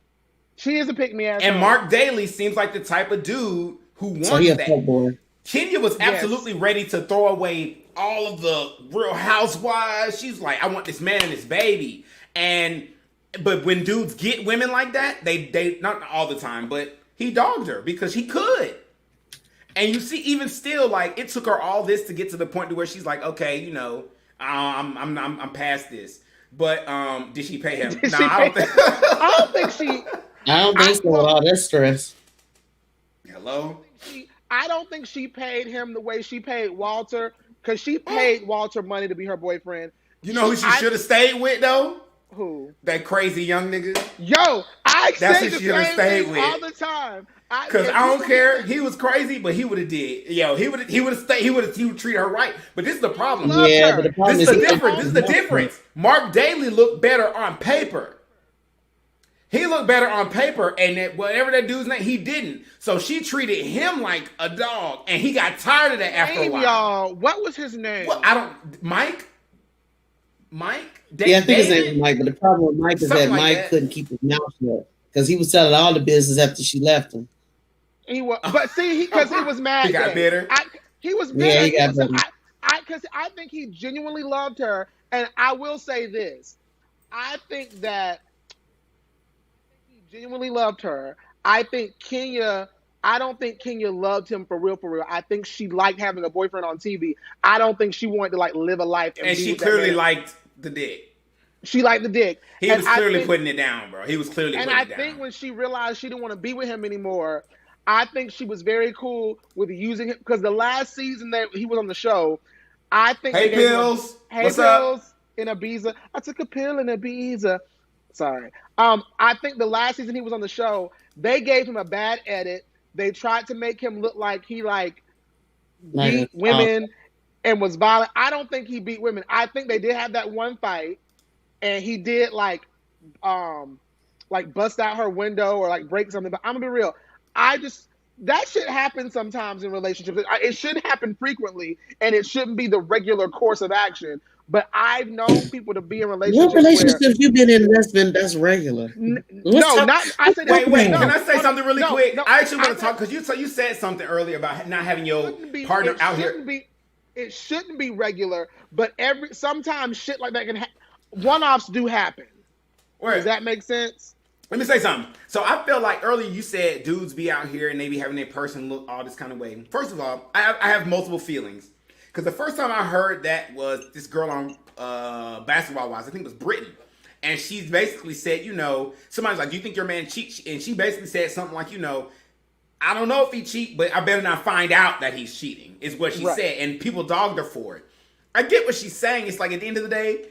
She is a pick-me ass. And Mark Daly seems like the type of dude who wants that. Kenya was absolutely ready to throw away all of the Real Housewives. She's like, I want this man and this baby. But when dudes get women like that, they not all the time, but he dogged her because he could. And you see, even still, like, it took her all this to get to the point to where she's like, okay, you know, I'm past this. But did she pay him? I don't think she. I don't think so. All that stress. Hello. I don't think she paid him the way she paid Walter, because she paid Walter money to be her boyfriend. You know who she should have stayed with though? Who? That crazy young nigga. Yo, I say the same thing all the time. Because I don't care. He was crazy, but he would have did. Yo, he would have stayed. He would treat her right. But this is the problem. Yeah, but the problem this is the difference. Mark Daly looked better on paper. He looked better on paper, and whatever that dude's name, he didn't. So she treated him like a dog, and he got tired of that after a while. Y'all, what was his name? Well, Mike. I think his name was Mike. But the problem with Mike is that Mike couldn't keep his mouth shut because he was selling all the business after she left him. He was, but see, because he was mad. He got bitter. He was bitter. Yeah, he got bitter. Because I think he genuinely loved her, and I will say this: I think that he genuinely loved her. I think Kenya. I don't think Kenya loved him for real. I think she liked having a boyfriend on TV. I don't think she wanted to like live a life. And she clearly liked the dick. She liked the dick. He was clearly putting it down, bro. He was clearly putting it down. And I think when she realized she didn't want to be with him anymore, I think she was very cool with using him. Because the last season that he was on the show, I think... Hey, Pills. What's up? In Ibiza. I took a pill in Ibiza. Sorry. I think the last season he was on the show, they gave him a bad edit. They tried to make him look like he beat women and was violent. I don't think he beat women. I think they did have that one fight, and he did like bust out her window or like break something. But I'm gonna be real. That shit happens sometimes in relationships. It shouldn't happen frequently, and it shouldn't be the regular course of action. But I've known people to be in relationships. What relationships you've been in that's regular? I said wait. Can I say something really quick? No, I actually want to talk because you said something earlier about not having your partner out here. It shouldn't be regular, but sometimes shit like that can one-offs do happen. Does that make sense? Let me say something. So I feel like earlier you said dudes be out here and they be having their person look all this kind of way. First of all, I have multiple feelings. Because the first time I heard that was this girl on Basketball Wives, I think it was Brittany. And she basically said, somebody's like, do you think your man cheats? And she basically said something like, I don't know if he cheats, but I better not find out that he's cheating, is what she said. And people dogged her for it. I get what she's saying. It's like at the end of the day,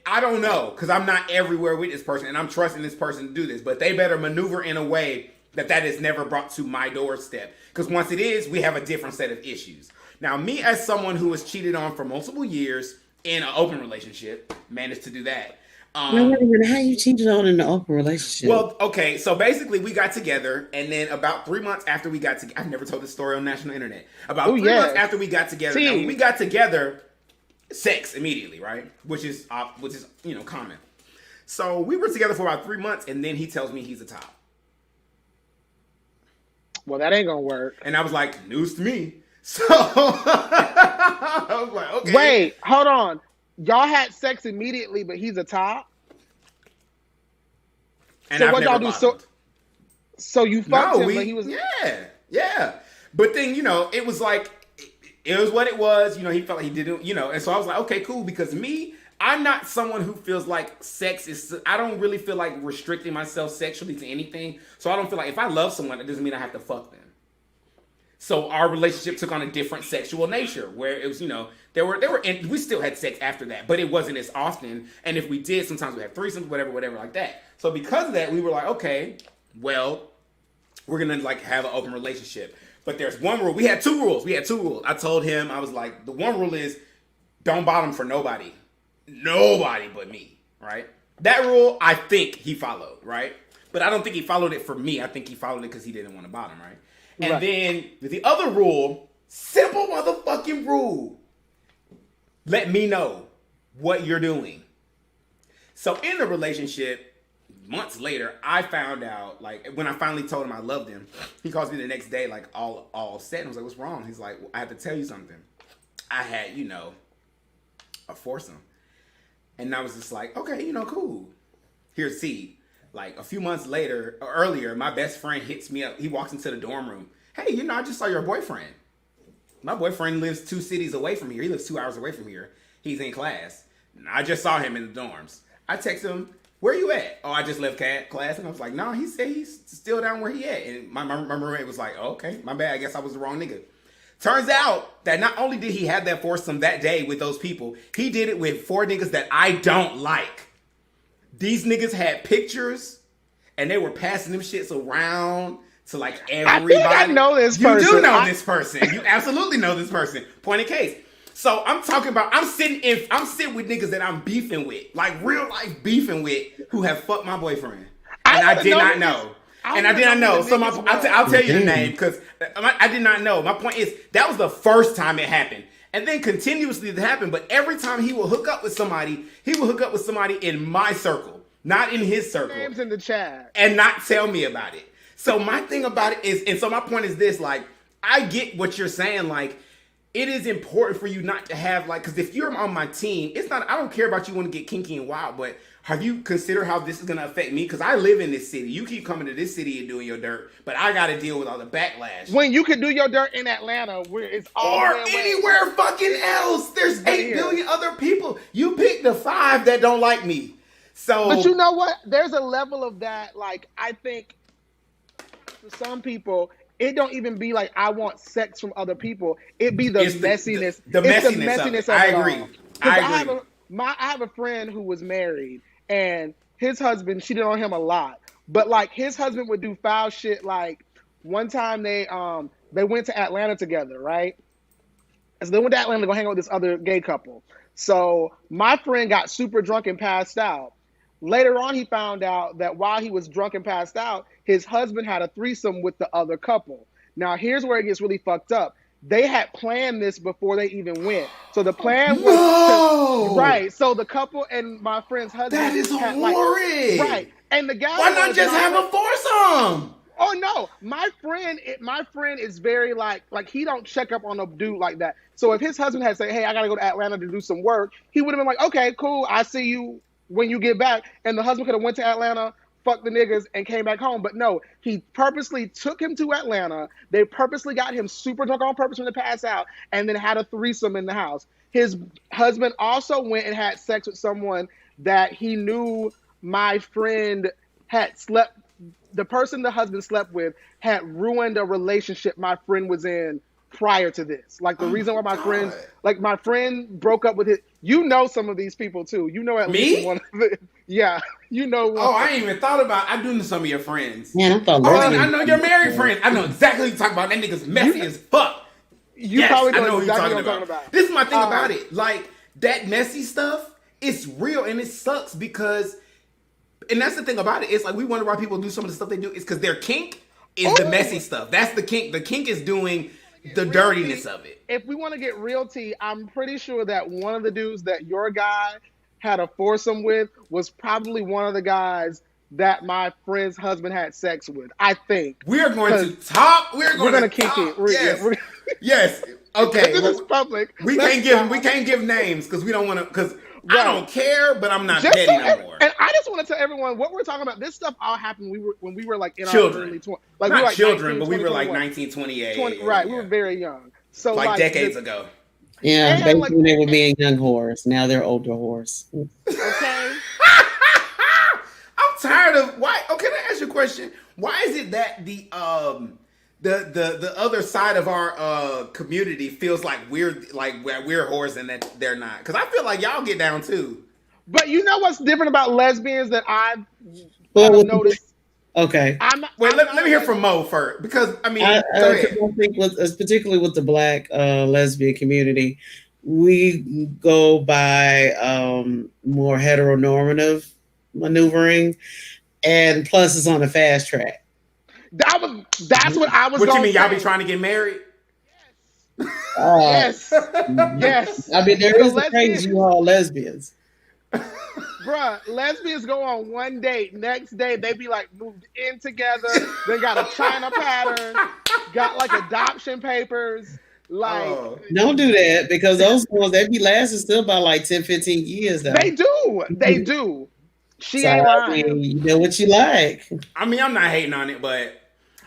I don't know, because I'm not everywhere with this person, and I'm trusting this person to do this, but they better maneuver in a way that is never brought to my doorstep. Because once it is, we have a different set of issues. Now, me as someone who was cheated on for multiple years in an open relationship, managed to do that. Wait a minute, how you cheated on in an open relationship? Well, okay, so basically we got together, and then about 3 months after we got together, I've never told this story on national internet. About 3 months after we got together, now, when we got together, sex immediately, right? Which is common. So we were together for about 3 months, and then he tells me he's a top. Well, that ain't gonna work. And I was like, news to me. So I was like, okay. Wait, hold on. Y'all had sex immediately, but he's a top? And so I've what y'all never do? So you fucked him, but he was... Yeah. But then, it was like, it was what it was. He felt like he didn't, and so I was like, okay, cool. Because I'm not someone who feels like sex is, I don't really feel like restricting myself sexually to anything. So I don't feel like if I love someone, it doesn't mean I have to fuck them. So our relationship took on a different sexual nature where it was, and we still had sex after that, but it wasn't as often. And if we did, sometimes we had threesomes, whatever like that. So because of that, we were like, okay, well, we're gonna like have an open relationship. But there's one rule. We had two rules. I told him, I was like, the one rule is don't bottom for nobody. Nobody but me, right? That rule, I think he followed, right? But I don't think he followed it for me. I think he followed it because he didn't want to bottom, right? And then the other rule, simple motherfucking rule, let me know what you're doing. So in the relationship, months later, I found out, like, when I finally told him I loved him, he calls me the next day, like, all set. And I was like, what's wrong? He's like, well, I have to tell you something. I had, a foursome. And I was just like, okay, cool. Here's C. Like, a few months later, or earlier, my best friend hits me up. He walks into the dorm room. Hey, I just saw your boyfriend. My boyfriend lives 2 cities away from here. He lives 2 hours away from here. He's in class. I just saw him in the dorms. I text him, where you at? Oh, I just left class. And I was like, no, he said he's still down where he at. And my roommate was like, oh, okay, my bad. I guess I was the wrong nigga. Turns out that not only did he have that foursome that day with those people, he did it with 4 niggas that I don't like. These niggas had pictures and they were passing them shits around to like everybody. I think I know this person. You do know this person. You absolutely know this person. Point of case. So I'm talking about, I'm sitting with niggas that I'm beefing with, like real life beefing with, who have fucked my boyfriend. And I did not know. So I'll tell you the name because I did not know. My point is, that was the first time it happened. And then continuously it happened. But every time he would hook up with somebody, in my circle, not in his circle. Names in the chat. And not tell me about it. So my thing about it is, and so my point is this, like, I get what you're saying, like, it is important for you not to have, like, because if you're on my team, it's not, I don't care about you want to get kinky and wild, but have you considered how this is going to affect me? Because I live in this city. You keep coming to this city and doing your dirt, but I got to deal with all the backlash. When you can do your dirt in Atlanta, where it's all or anywhere fucking else. There's 8 billion other people. You pick the 5 that don't like me. So, but you know what? There's a level of that, like, I think for some people, it don't even be like I want sex from other people. It be the messiness. The messiness of it. I agree. I have a friend who was married, and his husband cheated on him a lot. But like his husband would do foul shit. Like one time they went to Atlanta together, right? And so they went to Atlanta to go hang out with this other gay couple. So my friend got super drunk and passed out. Later on, he found out that while he was drunk and passed out, his husband had a threesome with the other couple. Now, here's where it gets really fucked up. They had planned this before they even went. So the plan was right. So the couple and my friend's husband. That is horrid. Right. And the guy. Why not just have a foursome? Oh no, my friend is very like he don't check up on a dude like that. So if his husband had said, "Hey, I gotta go to Atlanta to do some work," he would have been like, "Okay, cool. I see you when you get back." And the husband could have went to Atlanta, fucked the niggas, and came back home. But no, he purposely took him to Atlanta. They purposely got him super drunk on purpose when to pass out, and then had a threesome in the house. His husband also went and had sex with someone that he knew my friend had slept. The person the husband slept with had ruined a relationship my friend was in prior to this. Like the reason why my friend broke up with his, some of these people too. At least one of them. Yeah, one. Oh, I ain't even thought about. I do know some of your friends. Man, I thought. I know your married friends. I know exactly what you're talking about. That nigga's messy as fuck. Probably I know exactly what you're talking about. This is my thing about it. Like that messy stuff, it's real and it sucks because, and that's the thing about it. It's like we wonder why people do some of the stuff they do. It's because their kink is the messy stuff. That's the kink. The kink is doing the dirtiness of it. If we want to get real tea, I'm pretty sure that one of the dudes that your guy had a foursome with was probably one of the guys that my friend's husband had sex with. I think we're going to talk. We're going to kink it. Yes. Yes. Okay. This is public. We can't give names because we don't want to. Because I don't care, but I'm not petty no more. And I just want to tell everyone what we're talking about. This stuff all happened when we were like in children. our early 20s. Like not we were like children, 19, but 20, we were like 19, 28. Right. We were very young. So like decades ago. Yeah, back when they were being young whores. Now they're older whores. Okay. I'm tired of why. Okay, can I ask you a question? Why is it that the other side of our community feels like we're whores and that they're not? Because I feel like y'all get down too. But you know what's different about lesbians that I've noticed? Okay. Let me hear from Mo first, because I mean, I go think particularly with the Black lesbian community, we go by more heteronormative maneuvering, and plus it's on a fast track. That's what I was. What you mean? Y'all be trying to get married? Yes. Yes. I mean, there is a phrase, you all lesbians. Bruh, lesbians go on one date. Next day, they be like moved in together. They got a China pattern. Got like adoption papers. Like, don't do that, because those ones, they be lasting still about like 10, 15 years though. They do. She ain't lying. You know what you like. I mean, I'm not hating on it, but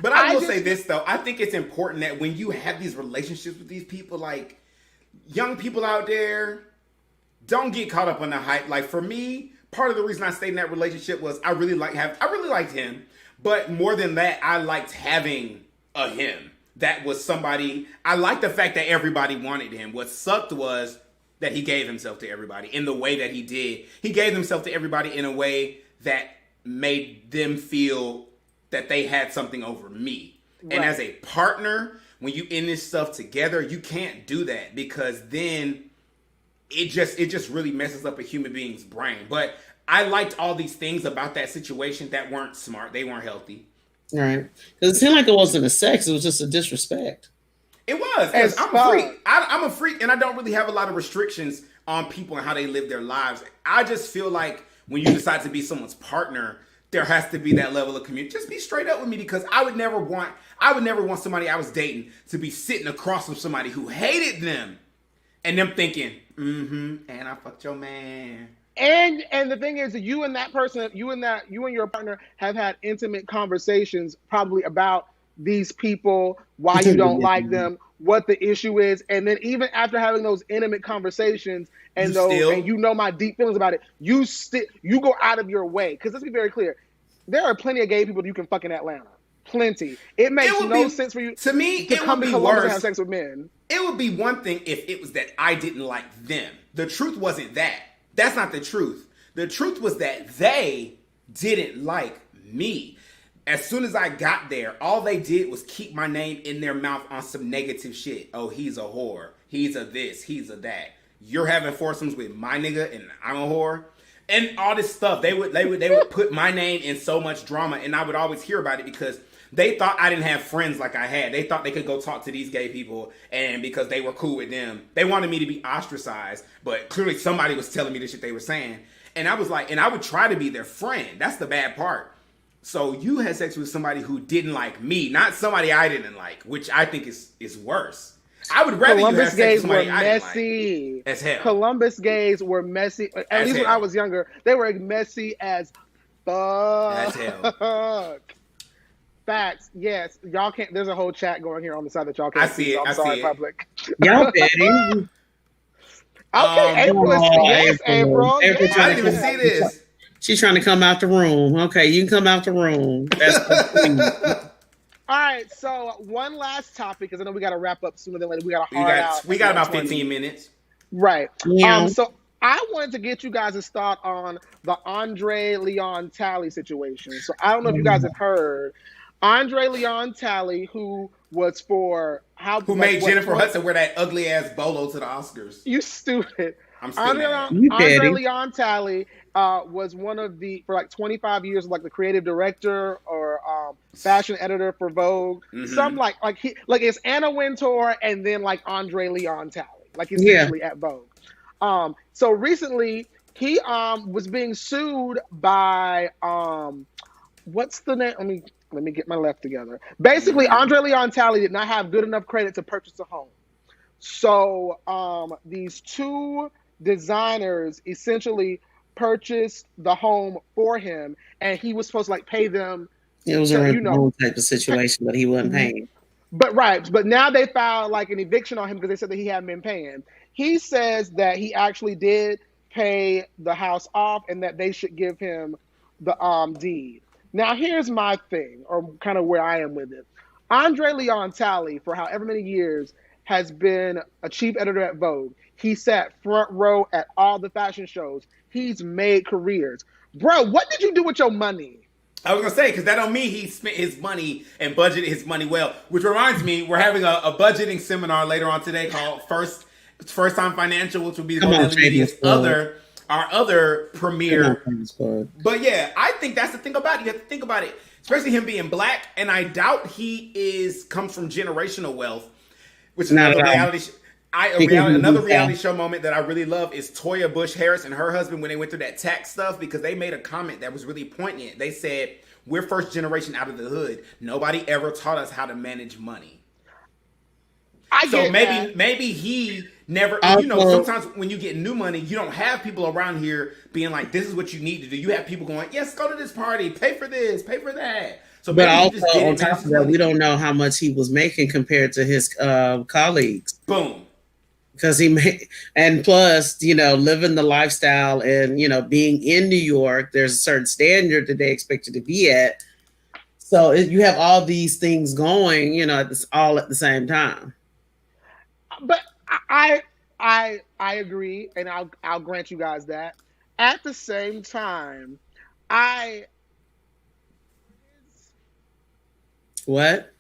I will say this though. I think it's important that when you have these relationships with these people, like young people out there, don't get caught up on the hype. Like for me, part of the reason I stayed in that relationship was I really liked him, but more than that, I liked having a him. That was somebody, I liked the fact that everybody wanted him. What sucked was that he gave himself to everybody in the way that he did. He gave himself to everybody in a way that made them feel that they had something over me. Right. And as a partner, when you in this stuff together, you can't do that, because then it just really messes up a human being's brain. But I liked all these things about that situation that weren't smart. They weren't healthy. Right. Because it seemed like it wasn't a sex. It was just a disrespect. It was. Because I'm a freak. I'm a freak, and I don't really have a lot of restrictions on people and how they live their lives. I just feel like when you decide to be someone's partner, there has to be that level of community. Just be straight up with me, because I would never want somebody I was dating to be sitting across from somebody who hated them and them thinking, and I fucked your man. And the thing is that you and your partner have had intimate conversations probably about these people, why you don't like them, what the issue is, and then even after having those intimate conversations and you know my deep feelings about it, you go out of your way, because let's be very clear, there are plenty of gay people you can fuck in Atlanta. Plenty. It makes no sense for you to me. To come to Columbus and have sex with men. It would be one thing if it was that I didn't like them. The truth wasn't that. That's not the truth. The truth was that they didn't like me. As soon as I got there, all they did was keep my name in their mouth on some negative shit. Oh, he's a whore. He's a this. He's a that. You're having foursomes with my nigga and I'm a whore. And all this stuff. They would put my name in so much drama, and I would always hear about it because they thought I didn't have friends like I had. They thought they could go talk to these gay people, and because they were cool with them, they wanted me to be ostracized. But clearly somebody was telling me the shit they were saying. And I was like, and I would try to be their friend. That's the bad part. So you had sex with somebody who didn't like me, not somebody I didn't like, which I think is worse. I would rather you have sex with somebody I didn't like. As hell. Columbus gays were messy. At least when I was younger, they were messy as fuck. As hell. Facts. Yes. Y'all can't. There's a whole chat going here on the side that y'all can't I see. I'm sorry, public. Y'all petty. Okay, April is yes, April. I didn't even see this. She's trying to come out the room. Okay, you can come out the room. All right, so one last topic, because I know we got to wrap up sooner than later. We got about 15 minutes. Right. Yeah. So I wanted to get you guys' thought on the Andre Leon Talley situation. So I don't know if you guys have heard. Andre Leon Talley, who was made Jennifer Hudson wear that ugly ass bolo to the Oscars. You stupid. I'm still Andre Leon Talley was one of for like 25 years, like the creative director or fashion editor for Vogue. Mm-hmm. Some like it's Anna Wintour and then like Andre Leon Talley, like he's usually at Vogue. So recently he was being sued by what's the name? Let me get my left together. Basically, Andre Leon Talley did not have good enough credit to purchase a home. So these two designers essentially purchased the home for him, and he was supposed to like pay them. It was a rent type of situation, but he wasn't paying. But now they filed like an eviction on him because they said that he hadn't been paying. He says that he actually did pay the house off and that they should give him the deed. Now here's my thing, or kind of where I am with it. Andre Leon Talley, for however many years, has been a chief editor at Vogue. He sat front row at all the fashion shows. He's made careers. Bro, what did you do with your money? I was gonna say, because that don't mean he spent his money and budgeted his money well. Which reminds me, we're having a budgeting seminar later on today called First Time Financial, which will be Woe Nelly Media's our other premiere. But yeah, I think that's the thing about it. You have to think about it, especially him being black, and I doubt he comes from generational wealth, which is another reality. Another reality show moment that I really love is Toya Bush Harris and her husband when they went through that tax stuff, because they made a comment that was really poignant. They said, "We're first generation out of the hood. Nobody ever taught us how to manage money." Maybe he never. Sometimes when you get new money, you don't have people around here being like, "This is what you need to do." You have people going, "Yes, go to this party, pay for this, pay for that." So, but also on top of that, we don't know how much he was making compared to his colleagues. Boom. Because and plus, living the lifestyle and, being in New York, there's a certain standard that they expect you to be at. So you have all these things going, all at the same time. But I agree, and I'll grant you guys that. At the same time, What?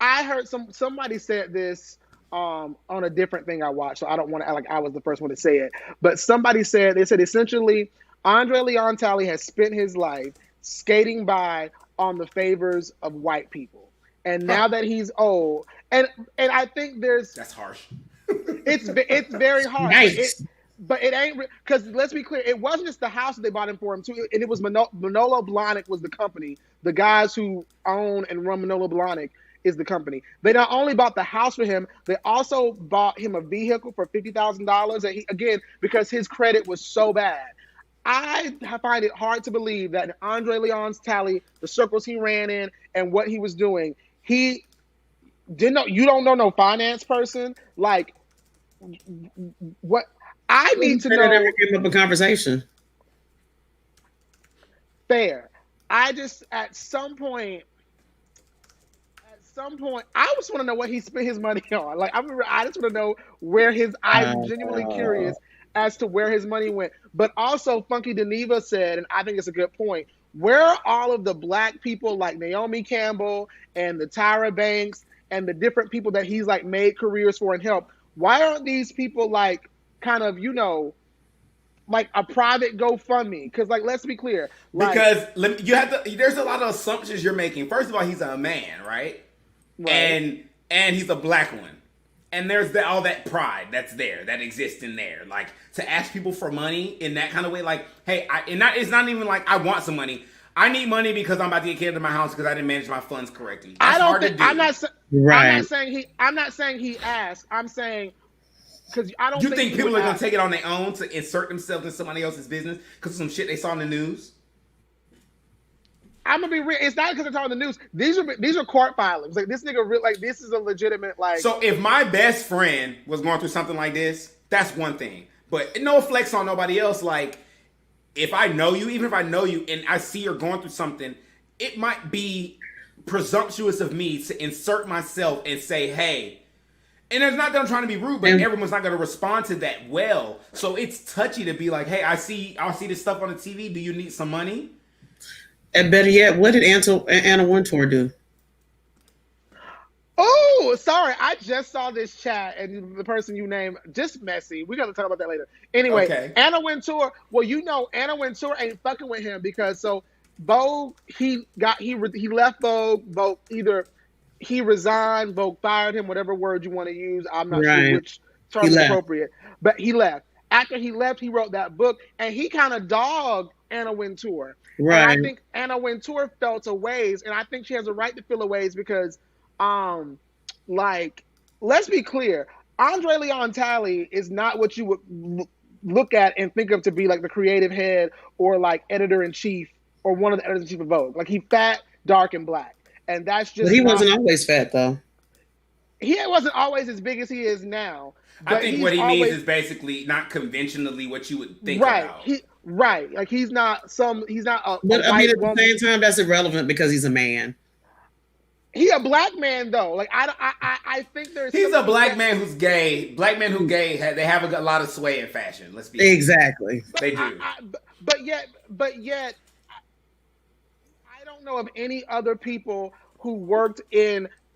I heard somebody said this on a different thing I watched, so I don't want to act like I was the first one to say it. But they said essentially Andre Leon Talley has spent his life skating by on the favors of white people, and now that he's old, and I think that's harsh. It's very harsh. Nice. But it ain't, because let's be clear, it wasn't just the house that they bought him for him too, and it was Manolo Blahnik was the company. The guys who own and run Manolo Blahnik is the company. They not only bought the house for him, they also bought him a vehicle for $50,000. And again, because his credit was so bad. I find it hard to believe that in Andre Leon's Talley, the circles he ran in and what he was doing, he didn't know. You don't know no finance person. Like, what I need to know. Never came up a conversation. Fair. At some point, I just want to know what he spent his money on. Like, I just want to know I'm genuinely curious as to where his money went. But also, Funky Deneva said, and I think it's a good point, where are all of the black people like Naomi Campbell and the Tyra Banks and the different people that he's like made careers for and helped? Why aren't these people like kind of, like a private GoFundMe? Because, like, let's be clear. Because there's a lot of assumptions you're making. First of all, he's a man, right? And he's a black one. And there's all that pride that's there, that exists in there. Like, to ask people for money in that kind of way, like, hey, it's not even like I want some money. I need money because I'm about to get kicked out of my house because I didn't manage my funds correctly. That's hard to do. I'm not saying he asked. I'm saying, because I don't. You think people are going to take it on their own to insert themselves in somebody else's business because of some shit they saw in the news? I'm gonna be real. It's not because they're talking the news. These are court filings. Like, this nigga, like, this is a legitimate, like. So if my best friend was going through something like this, that's one thing. But no flex on nobody else. Like, if I know you, even if I know you, and I see you're going through something, it might be presumptuous of me to insert myself and say, hey. And it's not that I'm trying to be rude, but everyone's not going to respond to that well. So it's touchy to be like, hey, I see this stuff on the TV. Do you need some money? And better yet, what did Anna Wintour do? Oh, sorry. I just saw this chat, and the person you named, just messy. We're going to talk about that later. Anyway, okay. Anna Wintour, well, Anna Wintour ain't fucking with him because Vogue, he left Vogue, either he resigned, Vogue fired him, whatever word you want to use. I'm not sure which term is appropriate. But he left. After he left, he wrote that book, and he kind of dogged Anna Wintour. Right. And I think Anna Wintour felt a ways, and I think she has a right to feel a ways because, like, let's be clear, Andre Leon Talley is not what you would look at and think of to be like the creative head or like editor-in-chief or one of the editors-in-chief of Vogue. Like, he's fat, dark, and black. And that's just. But he wasn't always fat, though. He wasn't always as big as he is now. I think what he means is basically not conventionally what you would think about. Right. Like, he's not a But I mean, at woman. the same time, that's irrelevant because he's a man. He a black man though. Like, I think there's. He's a black man who's gay. Black men who gay, they have a lot of sway in fashion. Let's be exactly. They do. But yet, don't know of any other people who worked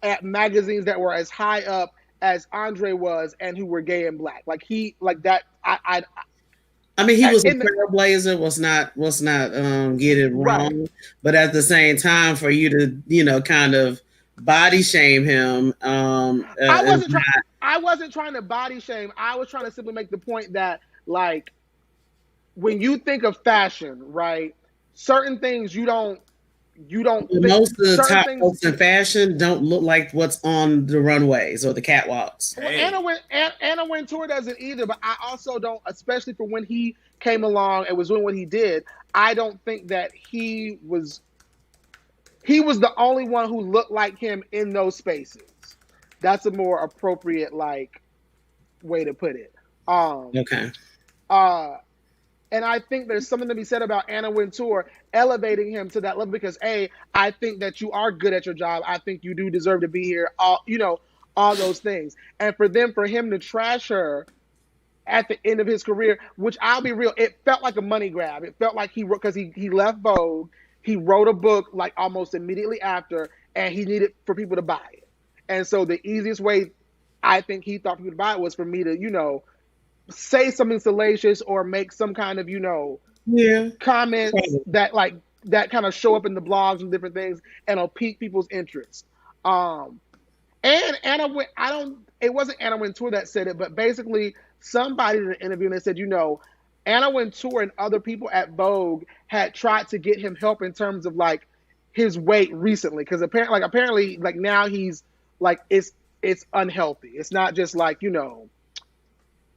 at magazines that were as high up as Andre was and who were gay and black. Like that. I mean, he was a trailblazer. Was not get it wrong, right. But at the same time, for you to kind of body shame him. I wasn't trying to body shame. I was trying to simply make the point that, like, when you think of fashion, right, certain things you don't. Most of the top folks in fashion don't look like what's on the runways or the catwalks. Well, Anna Wintour doesn't either, but I also don't, especially for when he came along and was doing what he did. I don't think that he was the only one who looked like him in those spaces. That's a more appropriate way to put it. Okay. And I think there's something to be said about Anna Wintour elevating him to that level because I think that you are good at your job. I think you do deserve to be here. All those things. And for him to trash her at the end of his career, which I'll be real, it felt like a money grab. It felt like he left Vogue. He wrote a book like almost immediately after, and he needed for people to buy it. And so the easiest way I think he thought people to buy it was for me to, say something salacious or make some kind of, comments that kind of show up in the blogs and different things, and it'll pique people's interest. And it wasn't Anna Wintour that said it, but basically somebody in an interview, and they said, Anna Wintour and other people at Vogue had tried to get him help in terms of his weight recently, because apparently now he's it's unhealthy. It's not just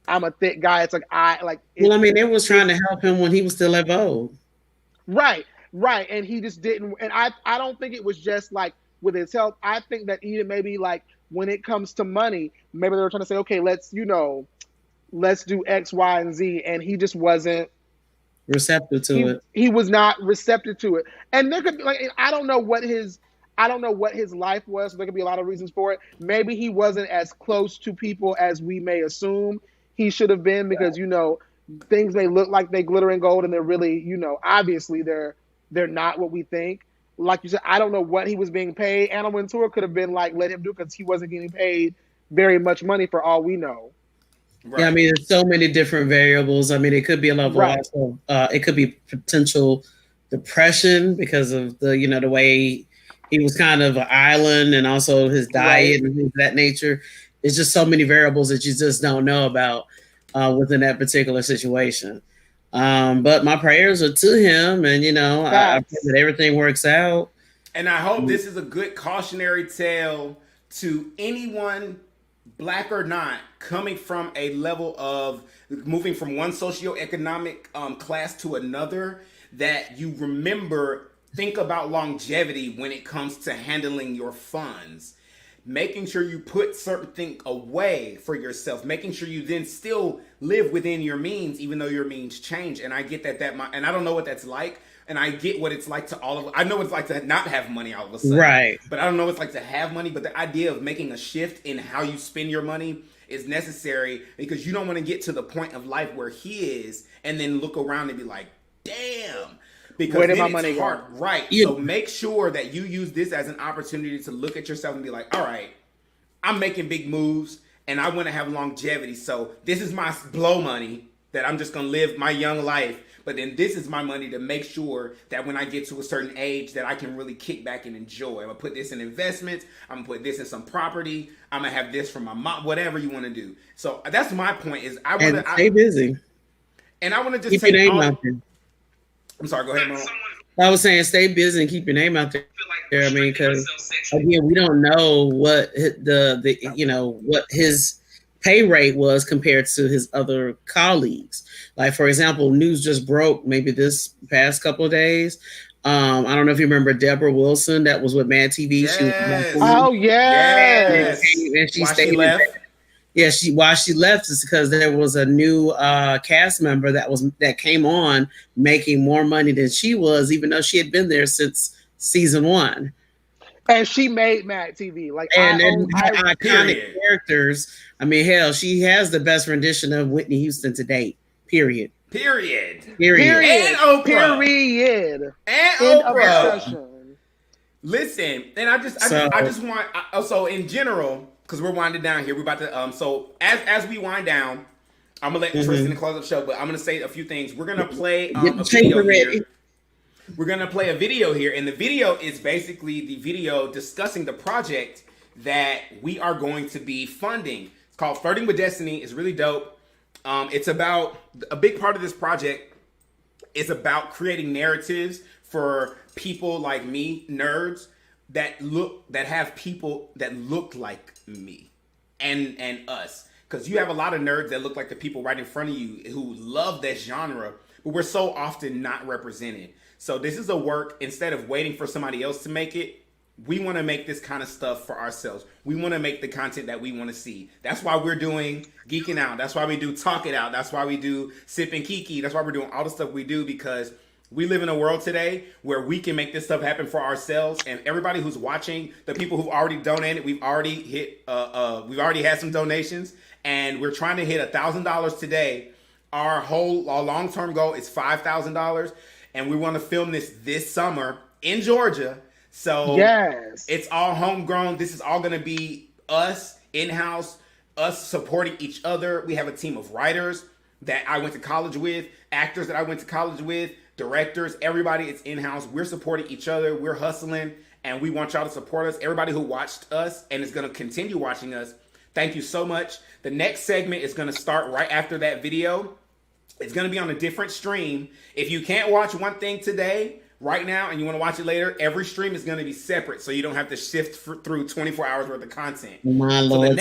I'm a thick guy. It's they was trying to help him when he was still at Vogue. Right. And he just didn't. And I don't think it was just with his health. I think that even maybe when it comes to money, maybe they were trying to say, okay, let's do X, Y, and Z. And he just wasn't receptive to it. He was not receptive to it. And there could be I don't know what his life was. So there could be a lot of reasons for it. Maybe he wasn't as close to people as we may assume he should have been, because things may look like they glitter and gold, and they're really obviously they're not what we think. Like you said, I don't know what he was being paid. Anna Wintour could have been let him do, because he wasn't getting paid very much money for all we know. Right. Yeah, I mean, there's so many different variables. I mean, it could be a level also. It could be potential depression because of the way he was kind of an island, and also his diet and things of that nature. It's just so many variables that you just don't know about within that particular situation. But my prayers are to him, and I pray that everything works out. And I hope this is a good cautionary tale to anyone, black or not, coming from a level of moving from one socioeconomic class to another, that you think about longevity when it comes to handling your funds. Making sure you put certain things away for yourself, making sure you then still live within your means, even though your means change. And I get and I don't know what that's like. And I get what it's like I know what it's like to not have money all of a sudden. Right. But I don't know what it's like to have money. But the idea of making a shift in how you spend your money is necessary, because you don't want to get to the point of life where he is and then look around and be like, damn. Because where did then my money go? Hard. Right. Yeah. So make sure that you use this as an opportunity to look at yourself and be like, all right, I'm making big moves and I want to have longevity. So this is my blow money that I'm just going to live my young life. But then this is my money to make sure that when I get to a certain age that I can really kick back and enjoy. I'm going to put this in investments. I'm going to put this in some property. I'm going to have this from my mom, whatever you want to do. So that's my point is I want to stay busy. And I want to just keep your name out there. I'm sorry, go ahead, Mo. I was saying stay busy and keep your name out there. I mean, because again, we don't know what what his pay rate was compared to his other colleagues. Like, for example, news just broke maybe this past couple of days. I don't know if you remember Deborah Wilson that was with Mad TV. Yes. She was yes. And she stayed left. Yeah, why she left is because there was a new cast member that came on making more money than she was, even though she had been there since season 1. And she made Mad TV. Iconic characters. I mean, hell, she has the best rendition of Whitney Houston to date. Period. And Oprah. And Oprah. Listen, and I just want so in general, because we're winding down here, we're about to so as we wind down, I'm gonna let Tristan close up the show, but I'm gonna say a few things. We're gonna play a video here. We're gonna play a video here, and the video is basically the video discussing the project that we are going to be funding. It's called Flirting with Destiny. It's really dope. It's about a big part of this project is about creating narratives for people like me, nerds, that have people that look like me and us. Because you have a lot of nerds that look like the people right in front of you who love that genre, but we're so often not represented. So this is a work, instead of waiting for somebody else to make it, we want to make this kind of stuff for ourselves. We want to make the content that we want to see. That's why we're doing Geeking Out. That's why we do Talk It Out. That's why we do Sipping Kiki. That's why we're doing all the stuff we do, because we live in a world today where we can make this stuff happen for ourselves. And everybody who's watching, the people who've already donated, we've already had some donations, and we're trying to hit $1,000 today. Our long-term goal is $5,000, and we want to film this summer in Georgia. So yes, it's all homegrown. This is all going to be us in-house, us supporting each other. We have a team of writers that I went to college with, actors that I went to college with, directors, everybody. It's in-house. We're supporting each other. We're hustling, and we want y'all to support us. Everybody who watched us and is going to continue watching us, thank you so much. The next segment is going to start right after that video. It's going to be on a different stream. If you can't watch one thing today, right now, and you want to watch it later, every stream is going to be separate, so you don't have to shift through 24 hours worth of content. My Lord,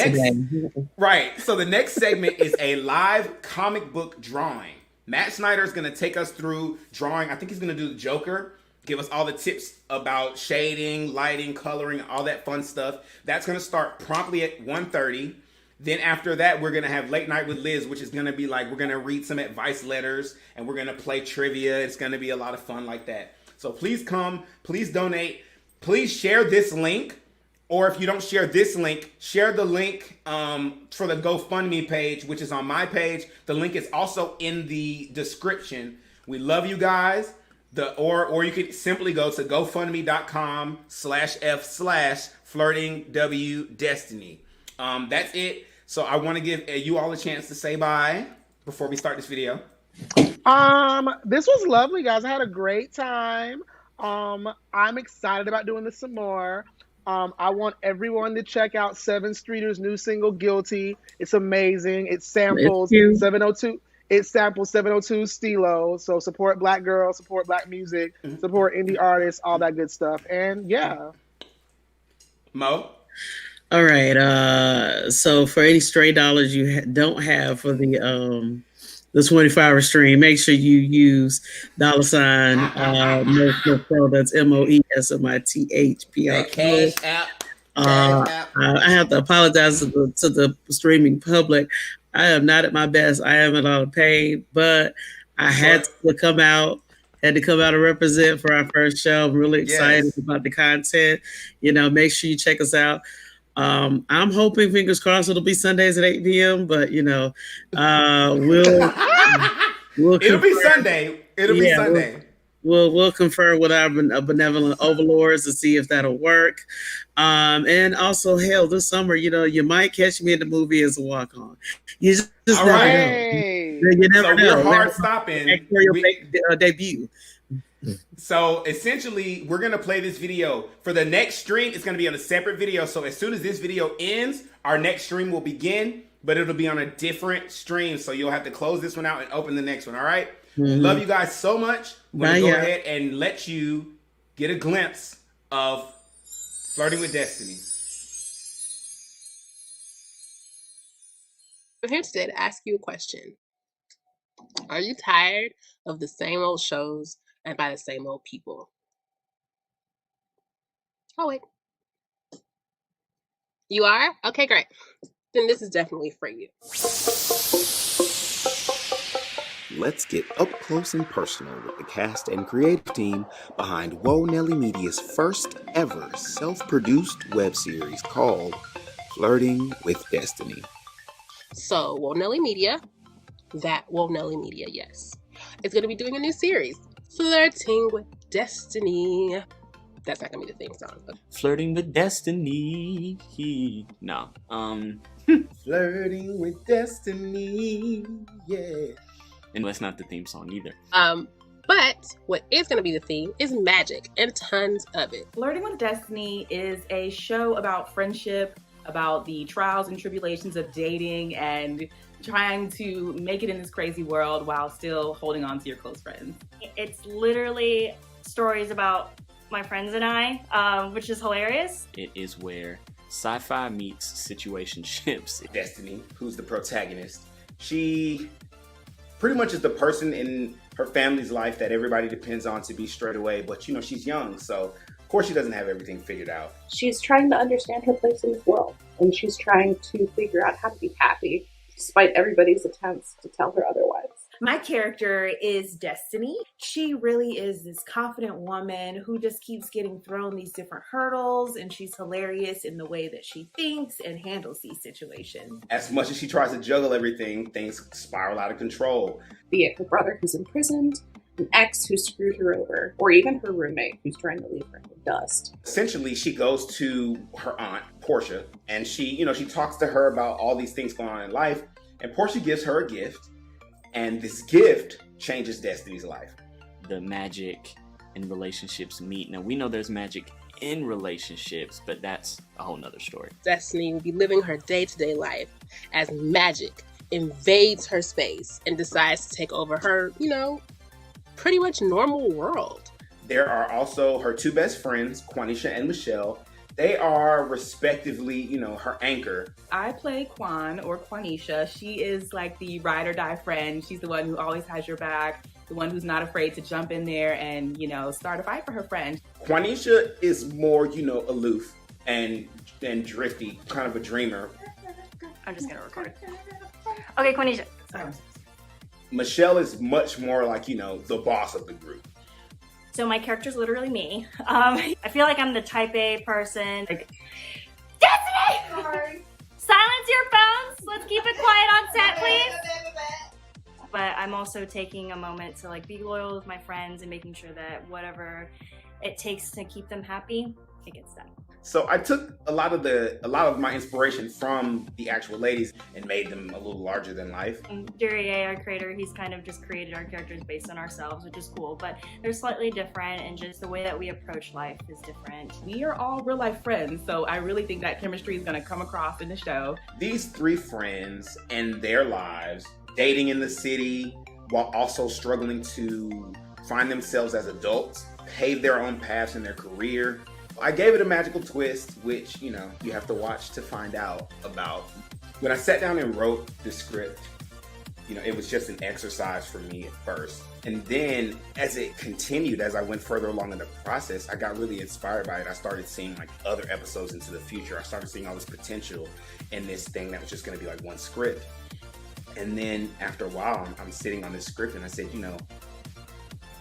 right. So the next segment is a live comic book drawing. Matt Snyder is going to take us through drawing. I think he's going to do the Joker, give us all the tips about shading, lighting, coloring, all that fun stuff. That's going to start promptly at 1:30. Then after that, we're going to have Late Night with Liz, which is going to be like, we're going to read some advice letters, and we're going to play trivia. It's going to be a lot of fun like that. So please come, please donate, please share this link, or if you don't share this link, share the link for the GoFundMe page, which is on my page. The link is also in the description. We love you guys. Or you could simply go to gofundme.com/f/flirtingwdestiny. That's it. So I want to give you all a chance to say bye before we start this video. This was lovely, guys. I had a great time. I'm excited about doing this some more. I want everyone to check out Seven Streeter's new single, Guilty. It's amazing. It samples 702. It samples 702 Stilo. So support Black girls, support Black music, support indie artists, all that good stuff. And yeah. Mo? All right. So for any stray dollars you don't have for the 24-hour stream, make sure you use $sign Moesmithpro. That's MOESMITHPR. Cash app. I have to apologize to the streaming public. I am not at my best. I am in a lot of pain, but I had to come out and represent for our first show. I'm really excited about the content. Make sure you check us out. I'm hoping, fingers crossed, it'll be Sundays at 8 p.m. But we'll it'll be Sunday. It'll be Sunday. We'll confer with our benevolent overlords to see if that'll work. And also, hell, this summer, you might catch me in the movie as a walk-on. You just all never right. know. You never know. We're hard stopping. Debut. So essentially, we're going to play this video. For the next stream, it's going to be on a separate video. So as soon as this video ends, our next stream will begin, but it'll be on a different stream. So you'll have to close this one out and open the next one. All right? Love you guys so much. We're going to go ahead and let you get a glimpse of Flirting with Destiny. I'm here today to ask you a question. Are you tired of the same old shows and by the same old people? Oh, wait. You are? Okay, great. Then this is definitely for you. Let's get up close and personal with the cast and creative team behind Woe Nelly Media's first ever self-produced web series called Flirting with Destiny. So, Woe Nelly Media, yes, is going to be doing a new series, Flirting with Destiny. That's not gonna be the theme song. But Flirting with Destiny. No. Flirting with Destiny. Yeah. And that's not the theme song either. But what is going to be the theme is magic, and tons of it. Flirting with Destiny is a show about friendship, about the trials and tribulations of dating and trying to make it in this crazy world while still holding on to your close friends. It's literally stories about my friends and I, which is hilarious. It is where sci-fi meets situationships. Destiny, who's the protagonist, she pretty much is the person in her family's life that everybody depends on to be straight away, but you know, she's young, so of course she doesn't have everything figured out. She's trying to understand her place in this world, and she's trying to figure out how to be happy, despite everybody's attempts to tell her otherwise. My character is Destiny. She really is this confident woman who just keeps getting thrown these different hurdles, and she's hilarious in the way that she thinks and handles these situations. As much as she tries to juggle everything, things spiral out of control. Be it her brother who's imprisoned, an ex who screwed her over, or even her roommate who's trying to leave her in the dust. Essentially, she goes to her aunt, Portia, and she talks to her about all these things going on in life, and Portia gives her a gift. And this gift changes Destiny's life. The magic in relationships meet. Now, we know there's magic in relationships, but that's a whole nother story. Destiny will be living her day-to-day life as magic invades her space and decides to take over her, pretty much normal world. There are also her two best friends, Quanisha and Michelle. They are respectively, her anchor. I play Quan or Quanisha. She is like the ride or die friend. She's the one who always has your back, the one who's not afraid to jump in there and, start a fight for her friend. Quanisha is more, aloof and drifty, kind of a dreamer. I'm just gonna record. Okay, Quanisha. Sorry. Michelle is much more like, the boss of the group. So my character's literally me. I feel like I'm the type A person. Like, Destiny! Sorry. Silence your phones. Let's keep it quiet on set, please. But I'm also taking a moment to be loyal with my friends and making sure that whatever it takes to keep them happy, it gets done. So I took a lot of my inspiration from the actual ladies and made them a little larger than life. Dureyea, our creator, he's kind of just created our characters based on ourselves, which is cool, but they're slightly different, and just the way that we approach life is different. We are all real life friends, so I really think that chemistry is going to come across in the show. These three friends and their lives, dating in the city while also struggling to find themselves as adults, pave their own paths in their career. I gave it a magical twist, which, you have to watch to find out about. When I sat down and wrote the script, it was just an exercise for me at first. And then as it continued, as I went further along in the process, I got really inspired by it. I started seeing other episodes into the future. I started seeing all this potential in this thing that was just going to be one script. And then after a while, I'm sitting on this script and I said,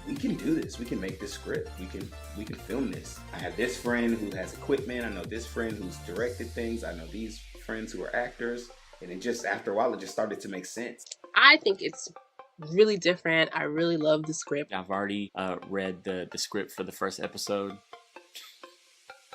we can do this. We can make this script. We can film this. I have this friend who has equipment. I know this friend who's directed things. I know these friends who are actors. And it just, after a while, it just started to make sense. I think it's really different. I really love the script. I've already read the script for the first episode.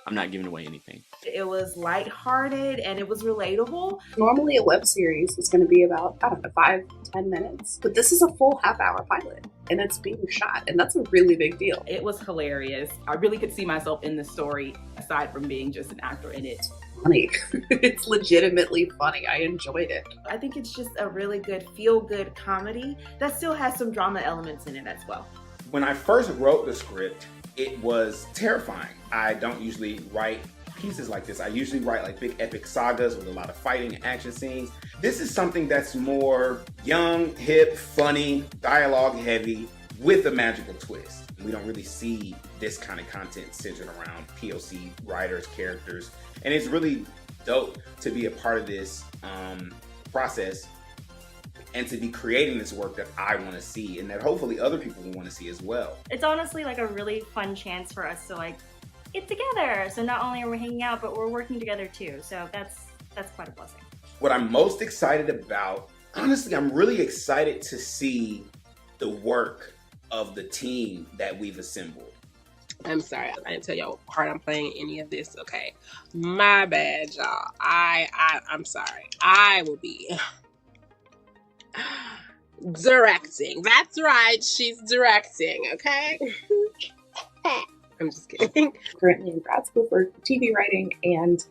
I'm not giving away anything. It was lighthearted and it was relatable. Normally a web series is going to be about, 5-10 minutes. But this is a full half-hour pilot, and it's being shot, and that's a really big deal. It was hilarious. I really could see myself in the story, aside from being just an actor in it. Funny. It's legitimately funny. I enjoyed it. I think it's just a really good feel-good comedy that still has some drama elements in it as well. When I first wrote the script, it was terrifying. I don't usually write pieces like this. I usually write big epic sagas with a lot of fighting and action scenes. This is something that's more young, hip, funny, dialogue heavy with a magical twist. We don't really see this kind of content centered around POC writers, characters, and it's really dope to be a part of this process and to be creating this work that I want to see and that hopefully other people will want to see as well. It's honestly a really fun chance for us to get together. So not only are we hanging out, but we're working together too. So that's quite a blessing. What I'm most excited about, honestly, I'm really excited to see the work of the team that we've assembled. I'm sorry, I didn't tell y'all how hard I'm playing any of this. Okay, my bad, y'all. I'm sorry. I will be directing. That's right, she's directing. Okay. I'm just kidding. Currently in grad school for TV writing, and